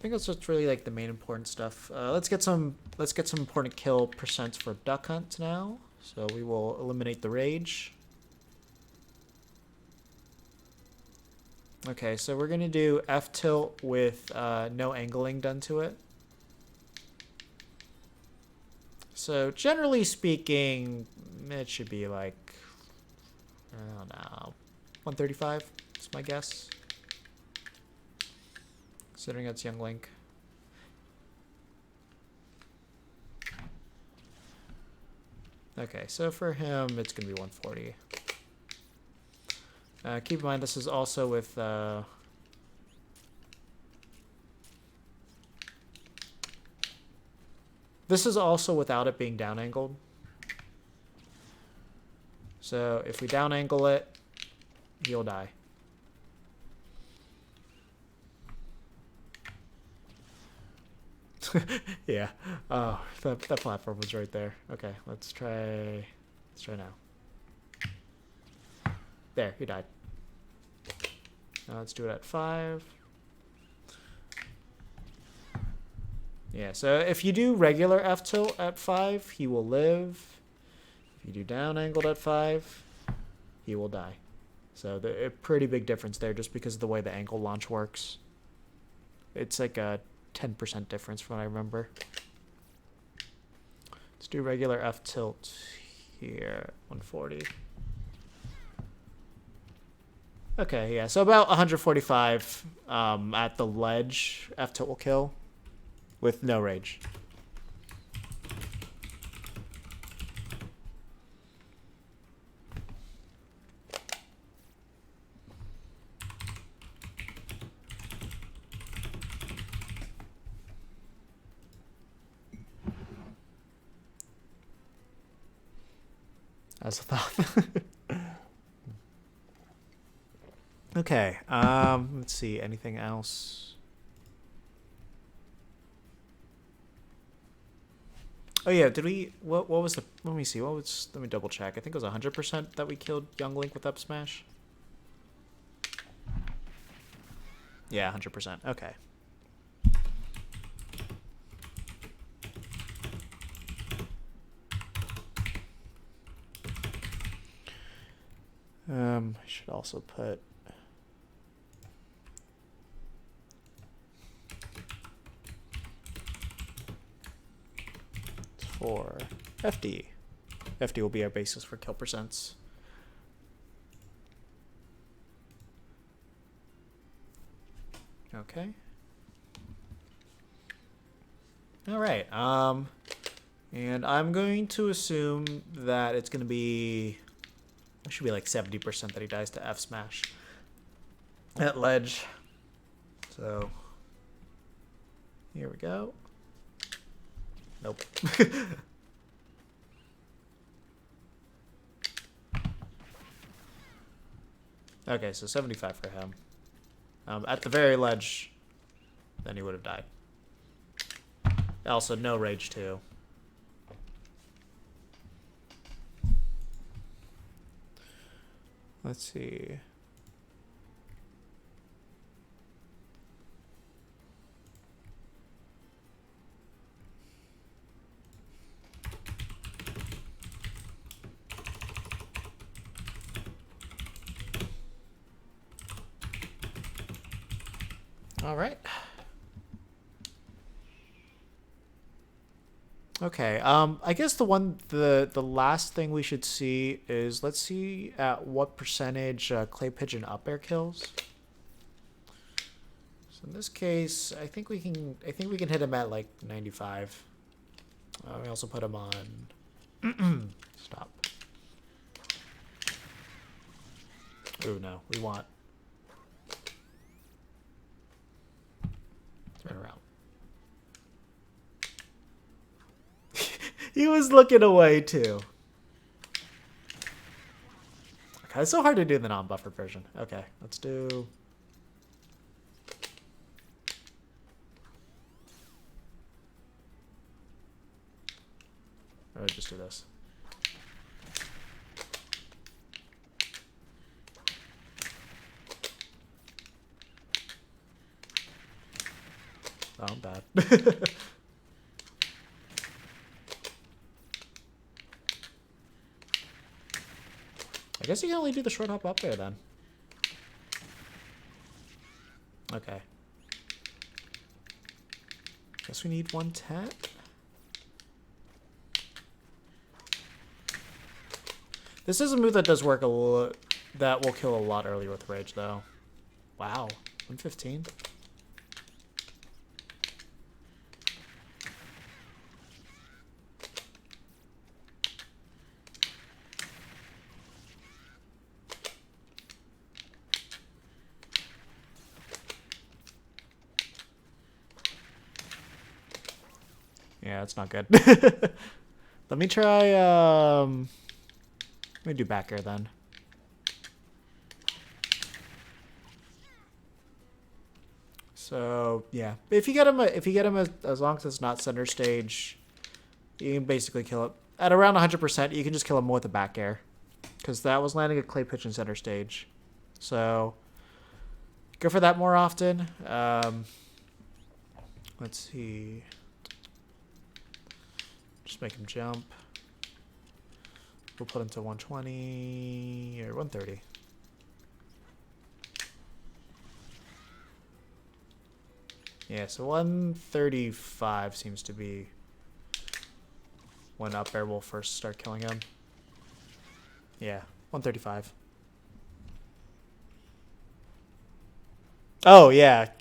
what's really like the main important stuff. Let's get some important kill percents for Duck Hunt now. So we will eliminate the rage. Okay, so we're gonna do F tilt with no angling done to it. So generally speaking, it should be like, I don't know, 135 is my guess. Considering it's young link. Okay, so for him, it's gonna be 140. Keep in mind, this is also with this is also without it being down angled. So if we down angle it, he'll die. Yeah. Oh, that platform was right there. Okay, let's try now. There, he died. Now let's do it at 5. Yeah, so if you do regular F tilt at 5, he will live. If you do down angled at 5, he will die. So a pretty big difference there just because of the way the angle launch works. It's like a 10% difference from what I remember. Let's do regular F tilt here, 140. Okay, yeah, so about 145 at the ledge. F tilt will kill with no rage. As a thought. Okay, let's see, anything else? Oh yeah, did we, what was the, let me see, let me double check. I think it was 100% that we killed Young Link with up smash. Yeah, 100%, okay. I should also put for FD. FD will be our basis for kill percents. Okay. All right. And I'm going to assume that it's going to be, it should be like 70% that he dies to F smash at ledge. So here we go. Nope. Okay, so 75 for him. At the very ledge, then he would have died. Also, no rage too. Let's see. All right. Okay. I guess the last thing we should see is, let's see at what percentage clay pigeon up air kills. So in this case, I think we can hit him at like 95. We also put him on. Stop. Ooh, no, we want. Turn around. He was looking away too. Okay, it's so hard to do the non-buffer version. Okay, let's do. Or just do this. Oh, I'm bad. I guess you can only do the short hop up there then. Okay. Guess we need 110. This is a move that does work a lot. That will kill a lot earlier with rage though. Wow, 115. Yeah, that's not good. Let me try, let me do back air then. So, yeah. If you get him as long as it's not center stage, you can basically kill it. At around 100%, you can just kill him with a back air. Because that was landing a clay pigeon center stage. So, go for that more often. Let's see. Just make him jump. We'll put him to 120 or 130. Yeah, so 135 seems to be when up air will first start killing him. Yeah, 135. Oh, yeah.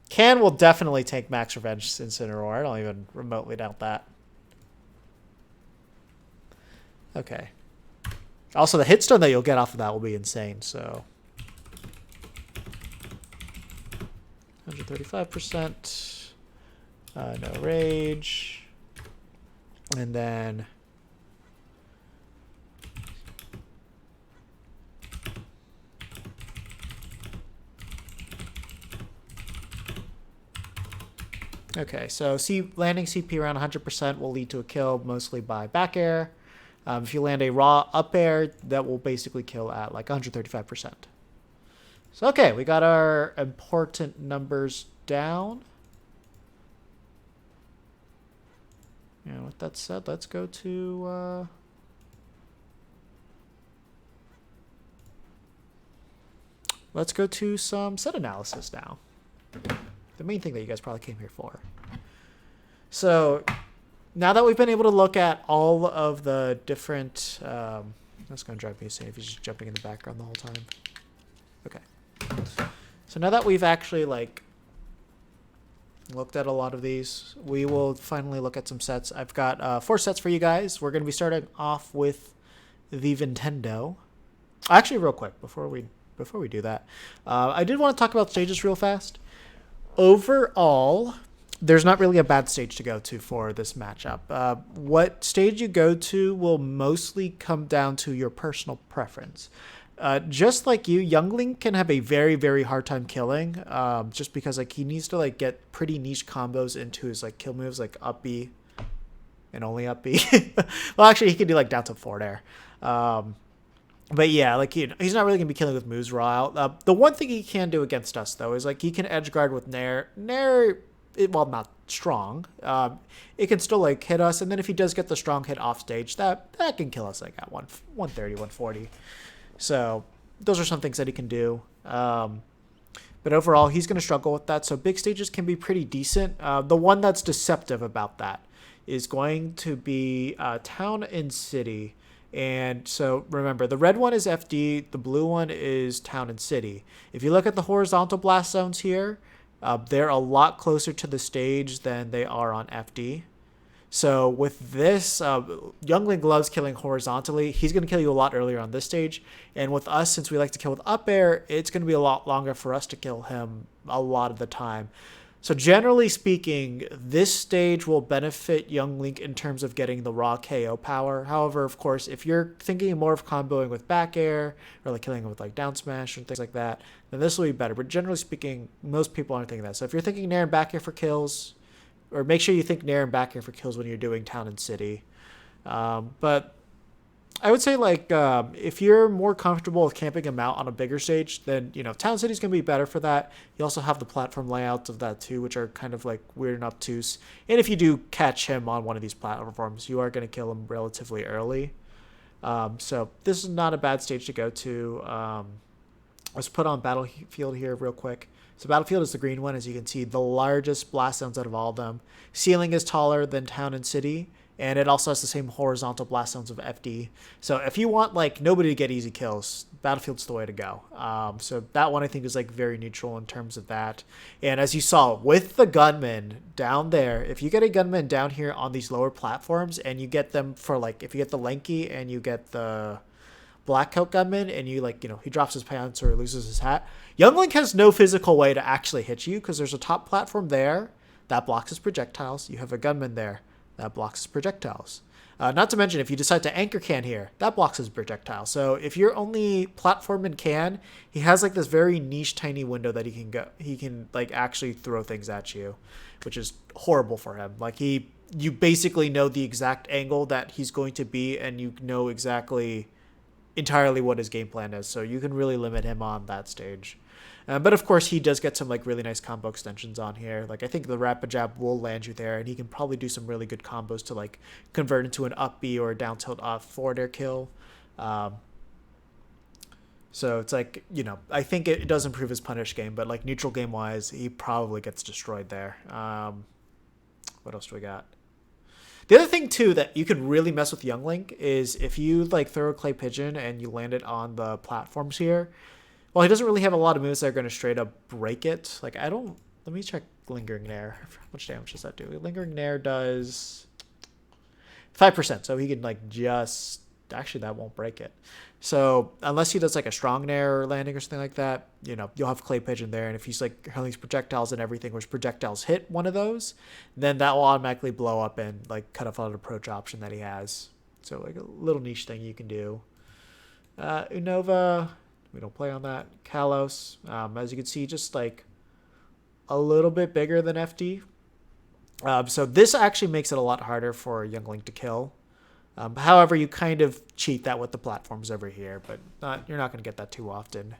Can will definitely take max revenge Incineroar. I don't even remotely doubt that. Okay. Also, the hitstone that you'll get off of that will be insane, so. 135%. No rage. And then. Okay, so landing CP around 100% will lead to a kill, mostly by back air. If you land a raw up air, that will basically kill at like 135%. So, okay, we got our important numbers down. And with that said, let's go to... let's go to some set analysis now. The main thing that you guys probably came here for. So now that we've been able to look at all of the different... that's going to drive me insane if he's just jumping in the background the whole time. Okay. So now that we've actually, like, looked at a lot of these, we will finally look at some sets. I've got 4 sets for you guys. We're going to be starting off with the Nintendo. Actually, real quick, before we do that, I did want to talk about stages real fast. Overall, there's not really a bad stage to go to for this matchup. What stage you go to will mostly come down to your personal preference. Just like you, Youngling can have a very, very hard time killing, just because like he needs to like get pretty niche combos into his like kill moves, like up B and only up B. Well, actually, he can do like down to forward air. But yeah, like he's not really gonna be killing with moves raw out. The one thing he can do against us though is like he can edge guard with Nair. Nair, well, not strong. It can still like hit us, and then if he does get the strong hit off stage, that can kill us like at 130, 140. So those are some things that he can do. But overall, he's going to struggle with that. So big stages can be pretty decent. The one that's deceptive about that is going to be Town and City. And so remember, the red one is FD. The blue one is Town and City. If you look at the horizontal blast zones here, they're a lot closer to the stage than they are on FD. So with this, Youngling loves killing horizontally. He's going to kill you a lot earlier on this stage. And with us, since we like to kill with up air, it's going to be a lot longer for us to kill him a lot of the time. So generally speaking, this stage will benefit Youngling in terms of getting the raw KO power. However, of course, if you're thinking more of comboing with back air or like killing him with like down smash and things like that, then this will be better. But generally speaking, most people aren't thinking that. So if you're thinking Nair and back air for kills, or make sure you think Nair and back air for kills when you're doing Town and City. But I would say, like, if you're more comfortable with camping him out on a bigger stage, then, Town City's going to be better for that. You also have the platform layouts of that, too, which are kind of, like, weird and obtuse. And if you do catch him on one of these platforms, you are going to kill him relatively early. So this is not a bad stage to go to. Let's put on Battlefield here real quick. So Battlefield is the green one, as you can see, the largest blast zones out of all of them. Ceiling is taller than Town and City, and it also has the same horizontal blast zones of FD. So if you want like nobody to get easy kills, Battlefield's the way to go. So that one I think is like very neutral in terms of that. And as you saw with the gunmen down there, if you get a gunman down here on these lower platforms and you get them for like, if you get the lanky and you get the black coat gunman and you like, he drops his pants or he loses his hat, Youngling has no physical way to actually hit you because there's a top platform there that blocks his projectiles. You have a gunman there that blocks his projectiles. Not to mention, if you decide to anchor can here, that blocks his projectile. So if you're only platform and can, he has like this very niche, tiny window that he can like actually throw things at you, which is horrible for him. Like you basically know the exact angle that he's going to be, and you know exactly entirely what his game plan is. So you can really limit him on that stage. But of course, he does get some like really nice combo extensions on here. Like I think the Rapid Jab will land you there, and he can probably do some really good combos to like convert into an up B or a down tilt off forward air kill. So it's like, I think it does improve his punish game, but like neutral game wise, he probably gets destroyed there. What else do we got? The other thing too that you could really mess with Youngling is if you like throw a clay pigeon and you land it on the platforms here. Well, he doesn't really have a lot of moves that are going to straight up break it. Like let me check Lingering Nair. How much damage does that do? Lingering Nair does 5%. So he can like actually that won't break it. So unless he does like a strong Nair landing or something like that, you'll have clay pigeon there. And if he's like hurling his projectiles and everything, which projectiles hit one of those, then that will automatically blow up and like cut off an approach option that he has. So like a little niche thing you can do. Unova, we don't play on that. Kalos, as you can see, just like a little bit bigger than FD. So this actually makes it a lot harder for Youngling to kill. However, you kind of cheat that with the platforms over here, but you're not going to get that too often.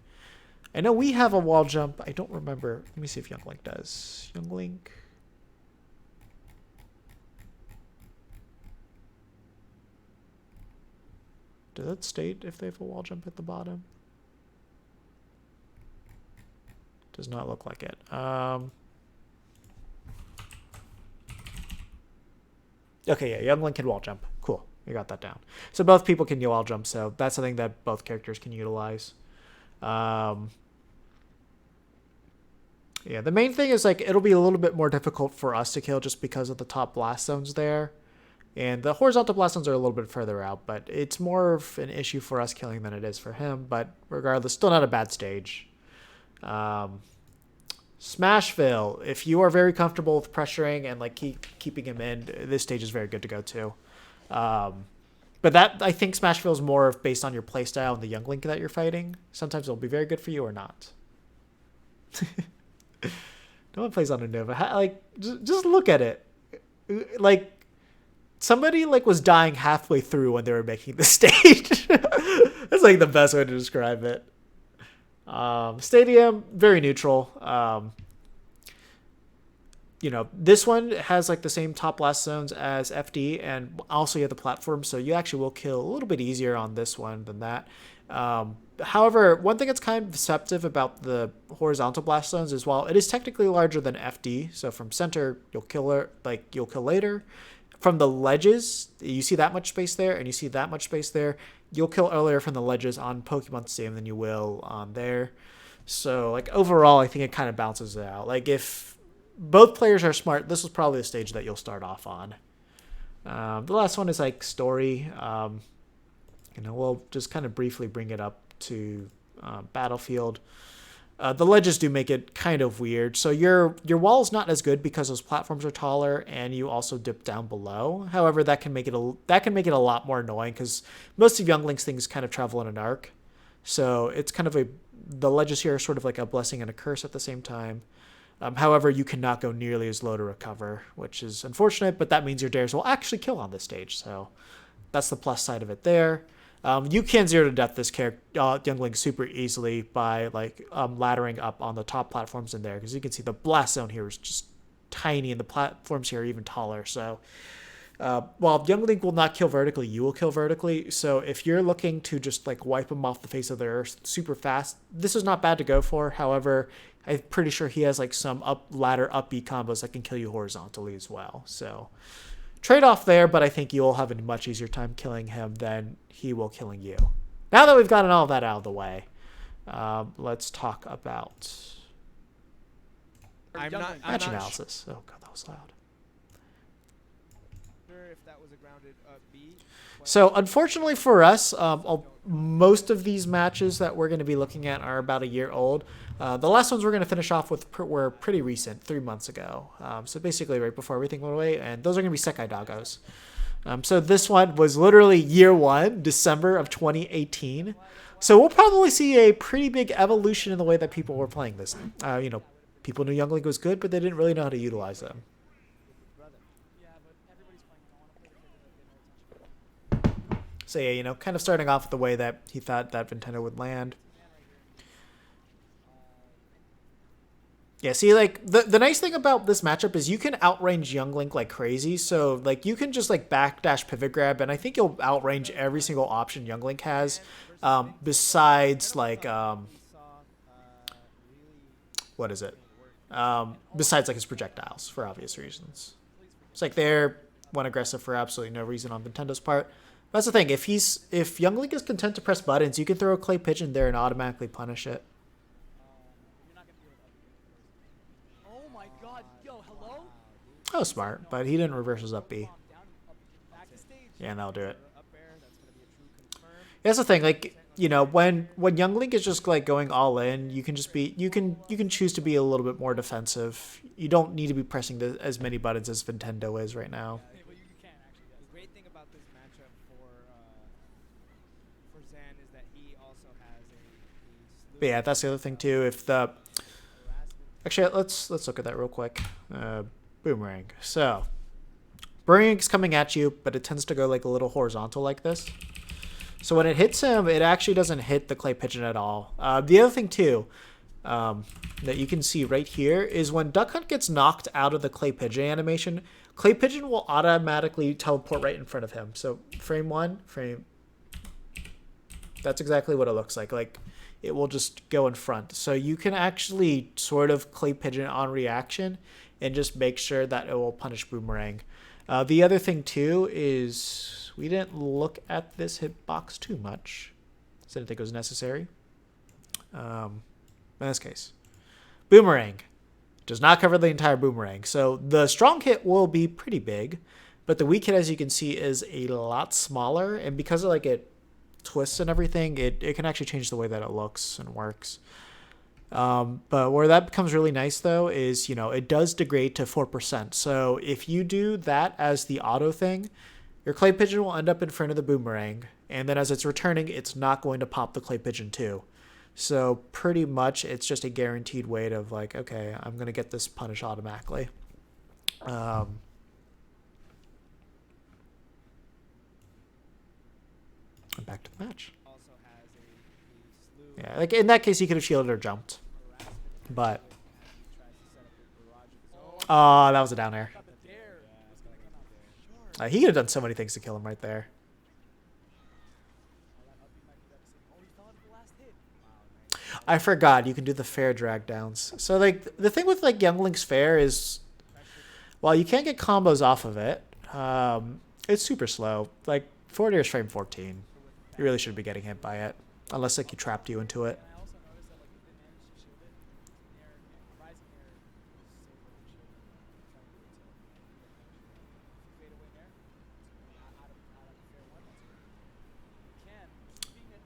I know we have a wall jump. I don't remember. Let me see if Youngling does. Youngling. Does that state if they have a wall jump at the bottom? Does not look like it. Okay, yeah, Young Link can wall jump. Cool, we got that down. So both people can wall jump, so that's something that both characters can utilize. Yeah, the main thing is like it'll be a little bit more difficult for us to kill just because of the top blast zones there. And the horizontal blast zones are a little bit further out, but it's more of an issue for us killing than it is for him. But regardless, still not a bad stage. Smashville, if you are very comfortable with pressuring and like keeping him in, this stage is very good to go too. But that, I think Smashville is more based on your playstyle and the Young Link that you're fighting. Sometimes it'll be very good for you or not. No one plays on a Nova. Like, just look at it. Like, somebody like was dying halfway through when they were making the stage. That's like the best way to describe it. Stadium, very neutral. You know, this one has like the same top blast zones as FD, and also you have the platform, so you actually will kill a little bit easier on this one than that. However, one thing that's kind of deceptive about the horizontal blast zones is while it is technically larger than FD, so from center you'll kill later. From the ledges, you see that much space there, and you see that much space there. You'll kill earlier from the ledges on Pokemon Stadium than you will on there. So, like, overall, I think it kind of balances it out. Like, if both players are smart, this is probably the stage that you'll start off on. The last one is, like, story. We'll just kind of briefly bring it up to Battlefield. The ledges do make it kind of weird. So your wall is not as good because those platforms are taller, and you also dip down below. However, that can make it a lot more annoying because most of Young Link's things kind of travel in an arc. So it's kind of the ledges here are sort of like a blessing and a curse at the same time. However, you cannot go nearly as low to recover, which is unfortunate, but that means your dares will actually kill on this stage. So that's the plus side of it there. You can zero to death this Young Link super easily by like laddering up on the top platforms in there, because you can see the blast zone here is just tiny and the platforms here are even taller. So while Young Link will not kill vertically, you will kill vertically. So if you're looking to just like wipe him off the face of the earth super fast, this is not bad to go for. However, I'm pretty sure he has like some ladder up B combos that can kill you horizontally as well. So trade-off there, but I think you'll have a much easier time killing him than he will killing you. Now that we've gotten all of that out of the way, let's talk about match analysis. Oh god, that was loud. If that was a grounded B. So unfortunately for us, most of these matches that we're going to be looking at are about a year old. The last ones we're going to finish off with were pretty recent, 3 months ago. So basically right before everything went away, and those are going to be Sekai Doggos. So this one was literally year one, December of 2018. So we'll probably see a pretty big evolution in the way that people were playing this. People knew Young Link was good, but they didn't really know how to utilize them. So yeah, kind of starting off with the way that he thought that Nintendo would land. Yeah, see, like, the nice thing about this matchup is you can outrange Young Link like crazy. So, like, you can just, like, backdash pivot grab, and I think you'll outrange every single option Young Link has, besides, like, what is it? Besides, like, his projectiles, for obvious reasons. It's like they're one aggressive for absolutely no reason on Nintendo's part. That's the thing. If Young Link is content to press buttons, you can throw a clay pigeon there and automatically punish it. Oh, smart, but he didn't reverse his up B. Yeah, and that'll do it. That's the thing, like, when Young Link is just like going all in, you can choose to be a little bit more defensive. You don't need to be pressing as many buttons as Nintendo is right now. The great thing about this matchup for Zan is that he also has a But yeah, that's the other thing too. Actually, let's look at that real quick. Boomerang. So, Boomerang's coming at you, but it tends to go like a little horizontal like this. So when it hits him, it actually doesn't hit the clay pigeon at all. The other thing too, that you can see right here is when Duck Hunt gets knocked out of the clay pigeon animation, clay pigeon will automatically teleport right in front of him. So frame one, that's exactly what it looks like. Like, it will just go in front. So you can actually sort of clay pigeon on reaction and just make sure that it will punish boomerang. The other thing too is we didn't look at this hitbox too much, so I didn't think it was necessary. In this case, boomerang does not cover the entire boomerang. So the strong hit will be pretty big, but the weak hit, as you can see, is a lot smaller. And because of like it twists and everything, it can actually change the way that it looks and works. But where that becomes really nice though is, it does degrade to 4%. So if you do that as the auto thing, your clay pigeon will end up in front of the boomerang. And then as it's returning, it's not going to pop the clay pigeon too. So pretty much it's just a guaranteed way of like, okay, I'm going to get this punish automatically. And back to the match. Yeah, like in that case, he could have shielded or jumped. But, oh, that was a down air. He could have done so many things to kill him right there. I forgot you can do the fair drag downs. So like the thing with like Youngling's fair is, while you can't get combos off of it, it's super slow. Like forward air is frame 14. You really shouldn't be getting hit by it unless like he trapped you into it.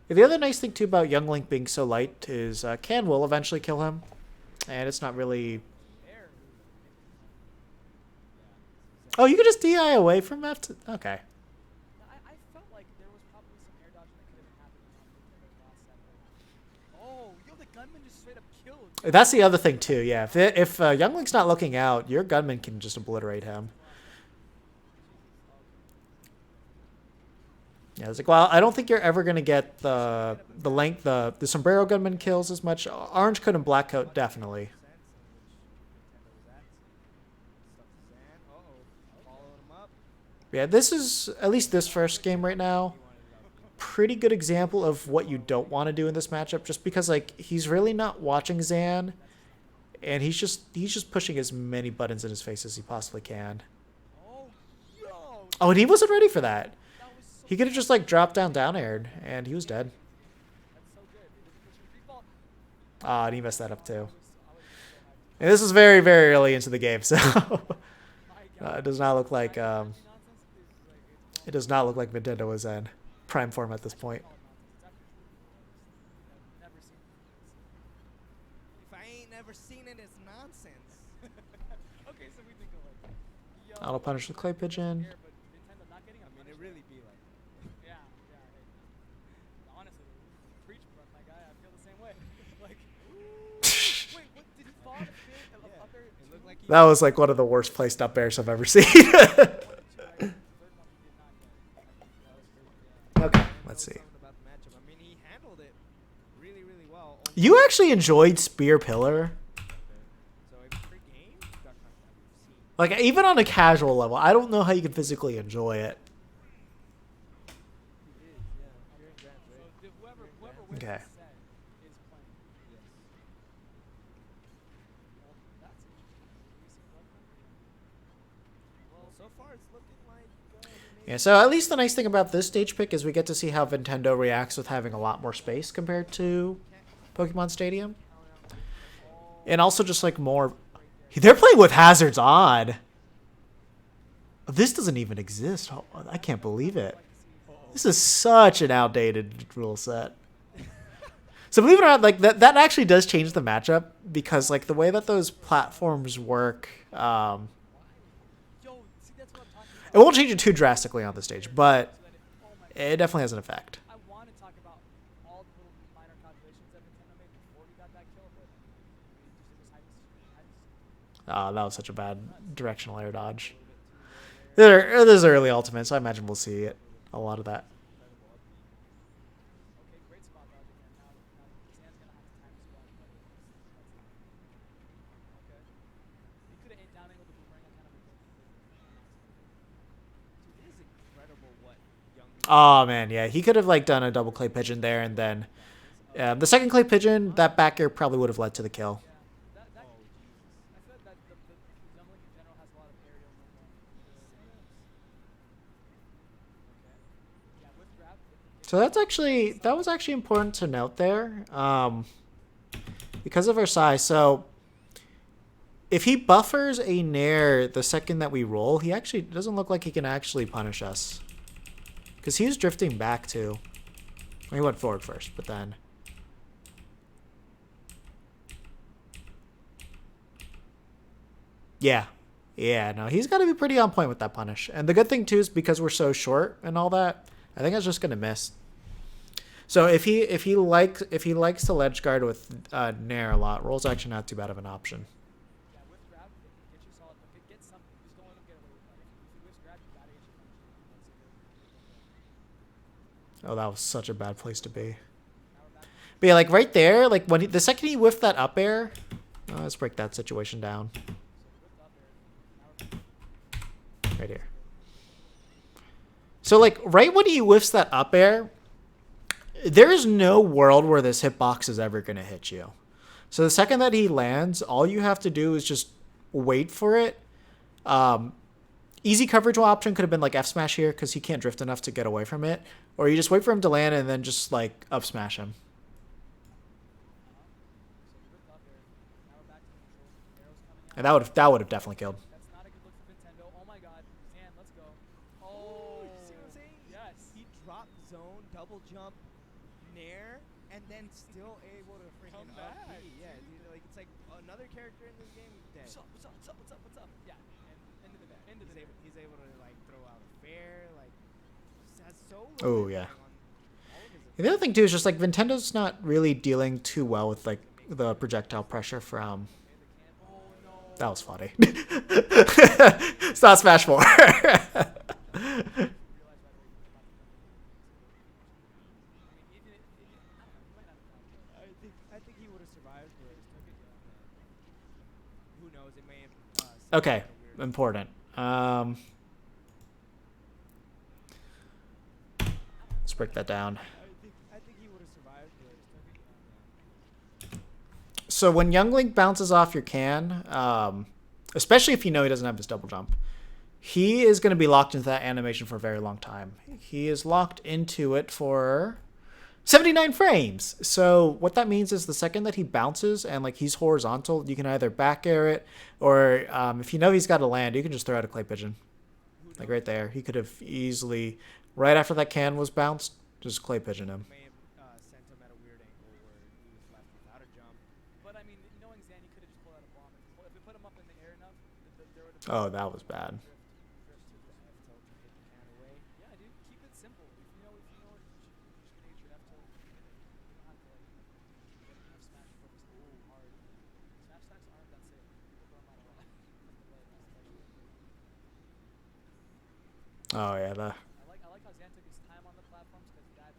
The other nice thing too about Youngling being so light is Can will eventually kill him, and it's not really. Oh, you could just DI away from F. Okay. I felt like there was probably some air dodging that could have happened on the last second. Oh, yo, the gunman just straight up killed. That's the other thing too. Yeah, if Youngling's not looking out, your gunman can just obliterate him. Yeah, it's like, well, I don't think you're ever gonna get the sombrero gunman kills as much. Orange coat and black coat definitely. Yeah, this is at least this first game right now. Pretty good example of what you don't want to do in this matchup, just because like he's really not watching Zan, and he's just pushing as many buttons in his face as he possibly can. Oh, and he wasn't ready for that. He could have just like dropped down aired, and he was dead. Ah, and he messed that up too. And this is very, very early into the game, so it does not look like Nintendo was in prime form at this point. If I ain't never seen it, it's nonsense. Okay, so we think of like, Auto punish the clay pigeon. That was like one of the worst placed up airs I've ever seen. Okay, let's see. You actually enjoyed Spear Pillar? Like, even on a casual level, I don't know how you can physically enjoy it. Okay. Yeah, so at least the nice thing about this stage pick is we get to see how Nintendo reacts with having a lot more space compared to Pokemon Stadium. And also just like more... They're playing with hazards on. This doesn't even exist. Oh, I can't believe it. This is such an outdated rule set. So believe it or not, like that actually does change the matchup, because like the way that those platforms work... It won't change it too drastically on the stage, but it definitely has an effect. I want to talk about all the little minor calculations that Nintendo made before we got that kill, but Oh, that was such a bad directional air dodge. There's early ultimate, so I imagine we'll see a lot of that. okay, great spot dodge again. Now Zan's gonna have to time his spot. Okay. He could have ate down angle the boomerang. I kind of Dude, it is incredible what young. Oh man, yeah, he could have like done a double clay pigeon there, and then Yeah, the second clay pigeon, that back air probably would have led to the kill. So that was actually important to note there, because of our size. So if he buffers a nair the second that we roll, he actually doesn't look like he can actually punish us, because he was drifting back too. He went forward first, but then. Yeah. Yeah, no, he's got to be pretty on point with that punish. And the good thing too is because we're so short and all that, I think I was just gonna miss. So if he likes to ledge guard with nair a lot, roll's actually not too bad of an option. Oh, that was such a bad place to be. But yeah, like right there, like when the second he whiffed that up air, let's break that situation down. Right here. So like right when he whiffs that up air, there is no world where this hitbox is ever going to hit you. So the second that he lands, all you have to do is just wait for it. Easy coverage option could have been like F smash here because he can't drift enough to get away from it. Or you just wait for him to land and then just like up smash him. And that would have definitely killed. Double jump, nair, and then still able to freaking come back. Yeah, like it's like another character in this game is dead. What's up? Yeah, and into the net. He's able to like throw out a fair, like has so. Oh yeah. The other thing too is just like Nintendo's not really dealing too well with like the projectile pressure from. That was funny. It's not Smash 4. Okay, important. Let's break that down. So when Young Link bounces off your can, especially if you know he doesn't have his double jump, he is going to be locked into that animation for a very long time. He is locked into it for 79 frames. So what that means is the second that he bounces and like he's horizontal, you can either back air it, or if you know he's got to land, you can just throw out a clay pigeon. Like right there. He could have easily, right after that can was bounced, just clay pigeon him. Oh, that was bad. Oh yeah, the. I like how Zan took his time on the platforms because that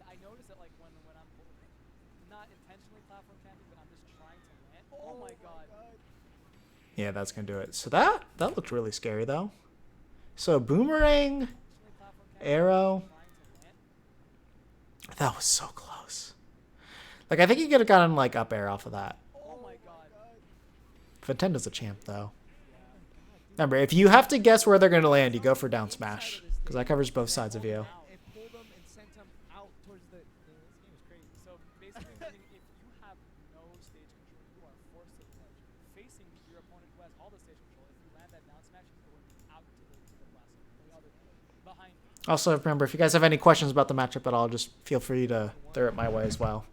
I noticed that like when I'm not intentionally platform camping, but I'm just trying to land. Oh my god. Yeah, that's gonna do it. So that looked really scary though. So boomerang, arrow. That was so close. Like I think he could have gotten like up air off of that. Oh my god. Nintendo's a champ though. Remember, if you have to guess where they're going to land, you go for down smash. Because that covers both sides of you. Also, remember, if you guys have any questions about the matchup at all, just feel free to throw it my way as well.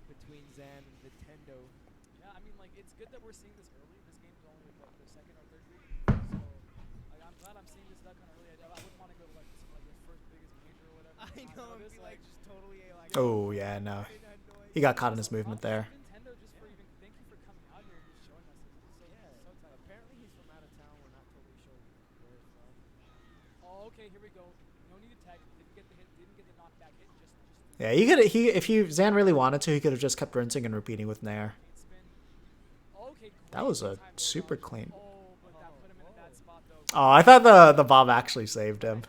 Oh, yeah, no. He got caught in his movement there. Yeah, if Zan really wanted to, he could have just kept rinsing and repeating with nair. That was a super clean. Oh, I thought the bomb actually saved him.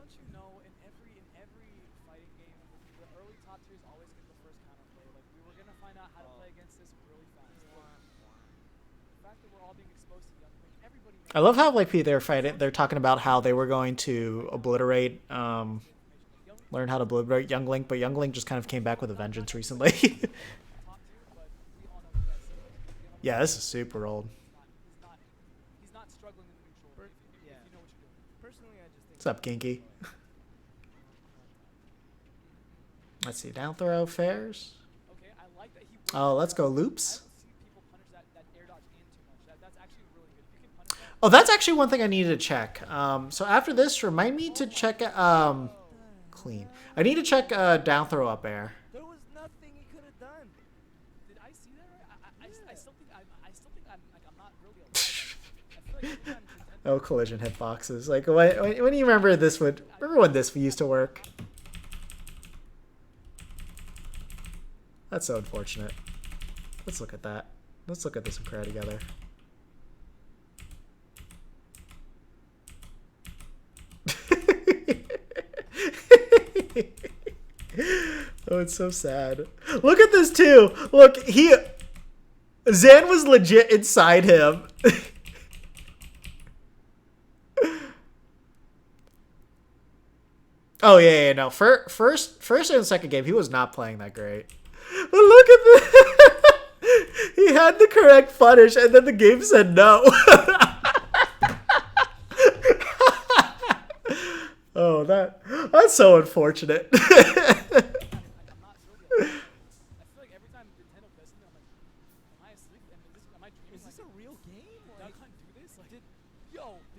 don't you know, in every fighting game, the early top tiers always get the first counterplay. Like, we were gonna find out how to play against this really fast. The fact that we're all being exposed to young Link, everybody knows. I love how like they're fighting. They're talking about how they were going to obliterate, learn how to obliterate Young Link, but Young Link just kind of came back with a vengeance recently. Top tier, but we all know that. Yeah, this is super old. He's not struggling in the neutral. If you know what you're doing. Personally, I just think. What's up, Kinky? Let's see, down throw fares. Okay, I like that he. Oh, let's go I loops. don't see people punish that air dodge in too much. That's actually really good. If you can punish that. Oh, that's actually one thing I needed to check. So after this, remind me to check clean. I need to check down throw up air. There was nothing he could have done. Did I see that right? I still think I'm not really alive. I feel like every time Nintendo. Oh, collision hitboxes. Like when you remember this would remember when this used to work. That's so unfortunate. Let's look at that. Let's look at this and cry together. Oh, it's so sad. Look at this too. Look, Zan was legit inside him. Oh yeah, no. First and second game, he was not playing that great. But look at this. He had the correct punish, and then the game said no. Oh, that's so unfortunate. I'm not really alive. I feel like every time Nintendo does something, I'm like, am I asleep? Am I dreaming? Is this a real game? Duck Like, Hunt do this? Like, did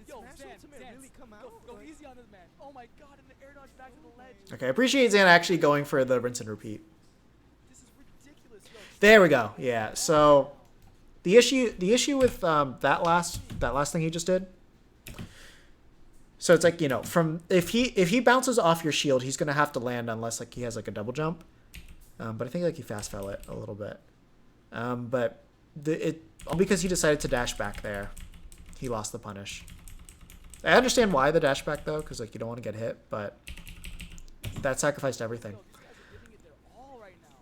Smash Zan, Ultimate really come out? Go Like- easy on this man. Oh my god, and the air dodge back to the ledge. Okay, I appreciate Zan actually going for the rinse and repeat. This is ridiculous. Yo, There we go. Yeah. So the issue with that last thing he just did. So it's like, you know, from if he bounces off your shield, he's gonna have to land unless like he has like a double jump. But I think like he fast fell it a little bit. But all because he decided to dash back there, he lost the punish. I understand why the dash back though, because like you don't want to get hit, but that sacrificed everything. yo, these guys are giving it their all right now.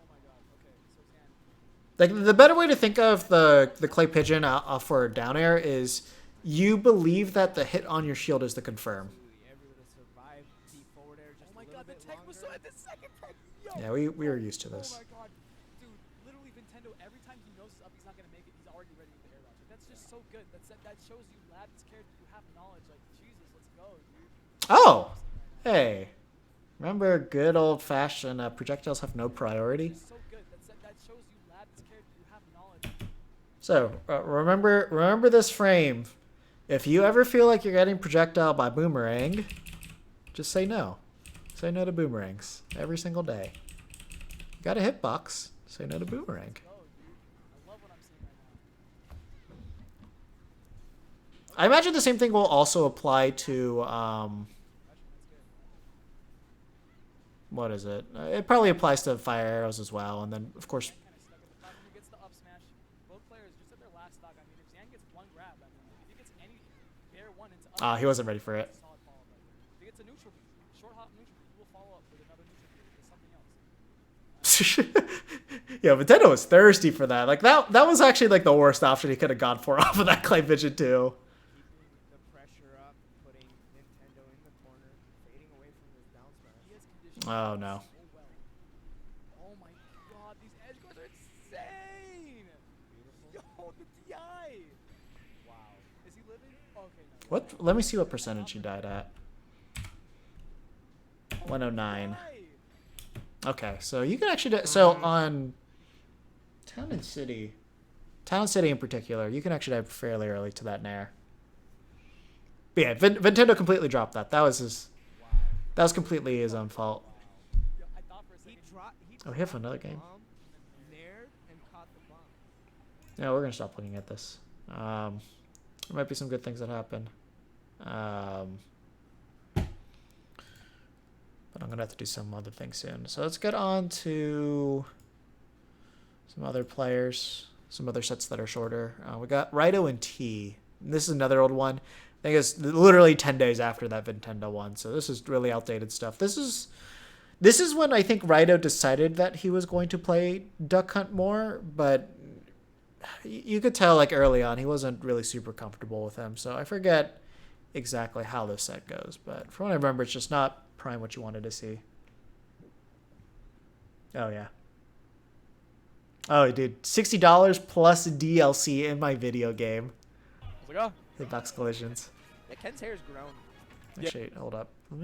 Oh my god. Okay, so Zan. Like the better way to think of the clay pigeon for down air is you believe that the hit on your shield is the confirm. Absolutely. Ever to survive the forward air just Oh my a little god, the bit tech was so longer. at the second tech. Yo. Yeah, we were used to this. Oh my god, dude! Literally, Nintendo. Every time he knows up, he's not gonna make it. He's already ready with the air dodge. Like, that's just so good. That shows you lab is cared. You have knowledge. Like Jesus, let's go, dude. Oh, hey, remember good old fashioned projectiles have no priority. It's so good. That shows you lab is cared. You have knowledge. So remember this frame. If you ever feel like you're getting projectile by boomerang, just say no. Say no to boomerangs every single day. You got a hitbox. Say no to boomerang. Go, dude. I love what I'm seeing right now. I imagine the same thing will also apply to That's good. what is it? It probably applies to fire arrows as well, and then of course. Kind of stuck at the top. Who gets the up smash? Both players just at their last stock. I mean, if Zan gets one grab, I mean, if he gets any bare one into up, He wasn't ready for it. it's a solid follow. But if he gets a neutral beat, short hop neutral beat, he will follow up with another neutral beat with something else. Yeah, Nintendo was thirsty for that. Like that was actually like the worst option he could have gone for off of that clay pigeon too. Keeping the pressure up, putting Nintendo in the corner, fading away from his down smash. He has conditioned Oh no. so well. Oh my god, these edge guards are insane! Yo, the DI! Wow. Is he living? Okay, no. What? Let me see what percentage he died at. 109. DI! Okay, so you can actually so on Town and City in particular, you can actually dive fairly early to that nair. But yeah, Nintendo completely dropped that. That was completely his own fault. Yo, I thought for a He second. dropped. Oh, he hit for another game. Nared and caught the bomb. Yeah, we're gonna stop looking at this. There might be some good things that happen. But I'm gonna have to do some other things soon. So let's get on to some other players, some other sets that are shorter. We got Raito and T. This is another old one. think it's literally 10 days after that Nintendo one. So this is really outdated stuff. This is when I think Raito decided that he was going to play Duck Hunt more, but you could tell like early on he wasn't really super comfortable with him. So I forget exactly how this set goes, but from what I remember, it's just not prime what you wanted to see. Oh yeah. Oh dude, $60 plus DLC in my video game. I was like, oh. Hitbox collisions. Yeah, Ken's hair's grown. Actually, hold up. Let me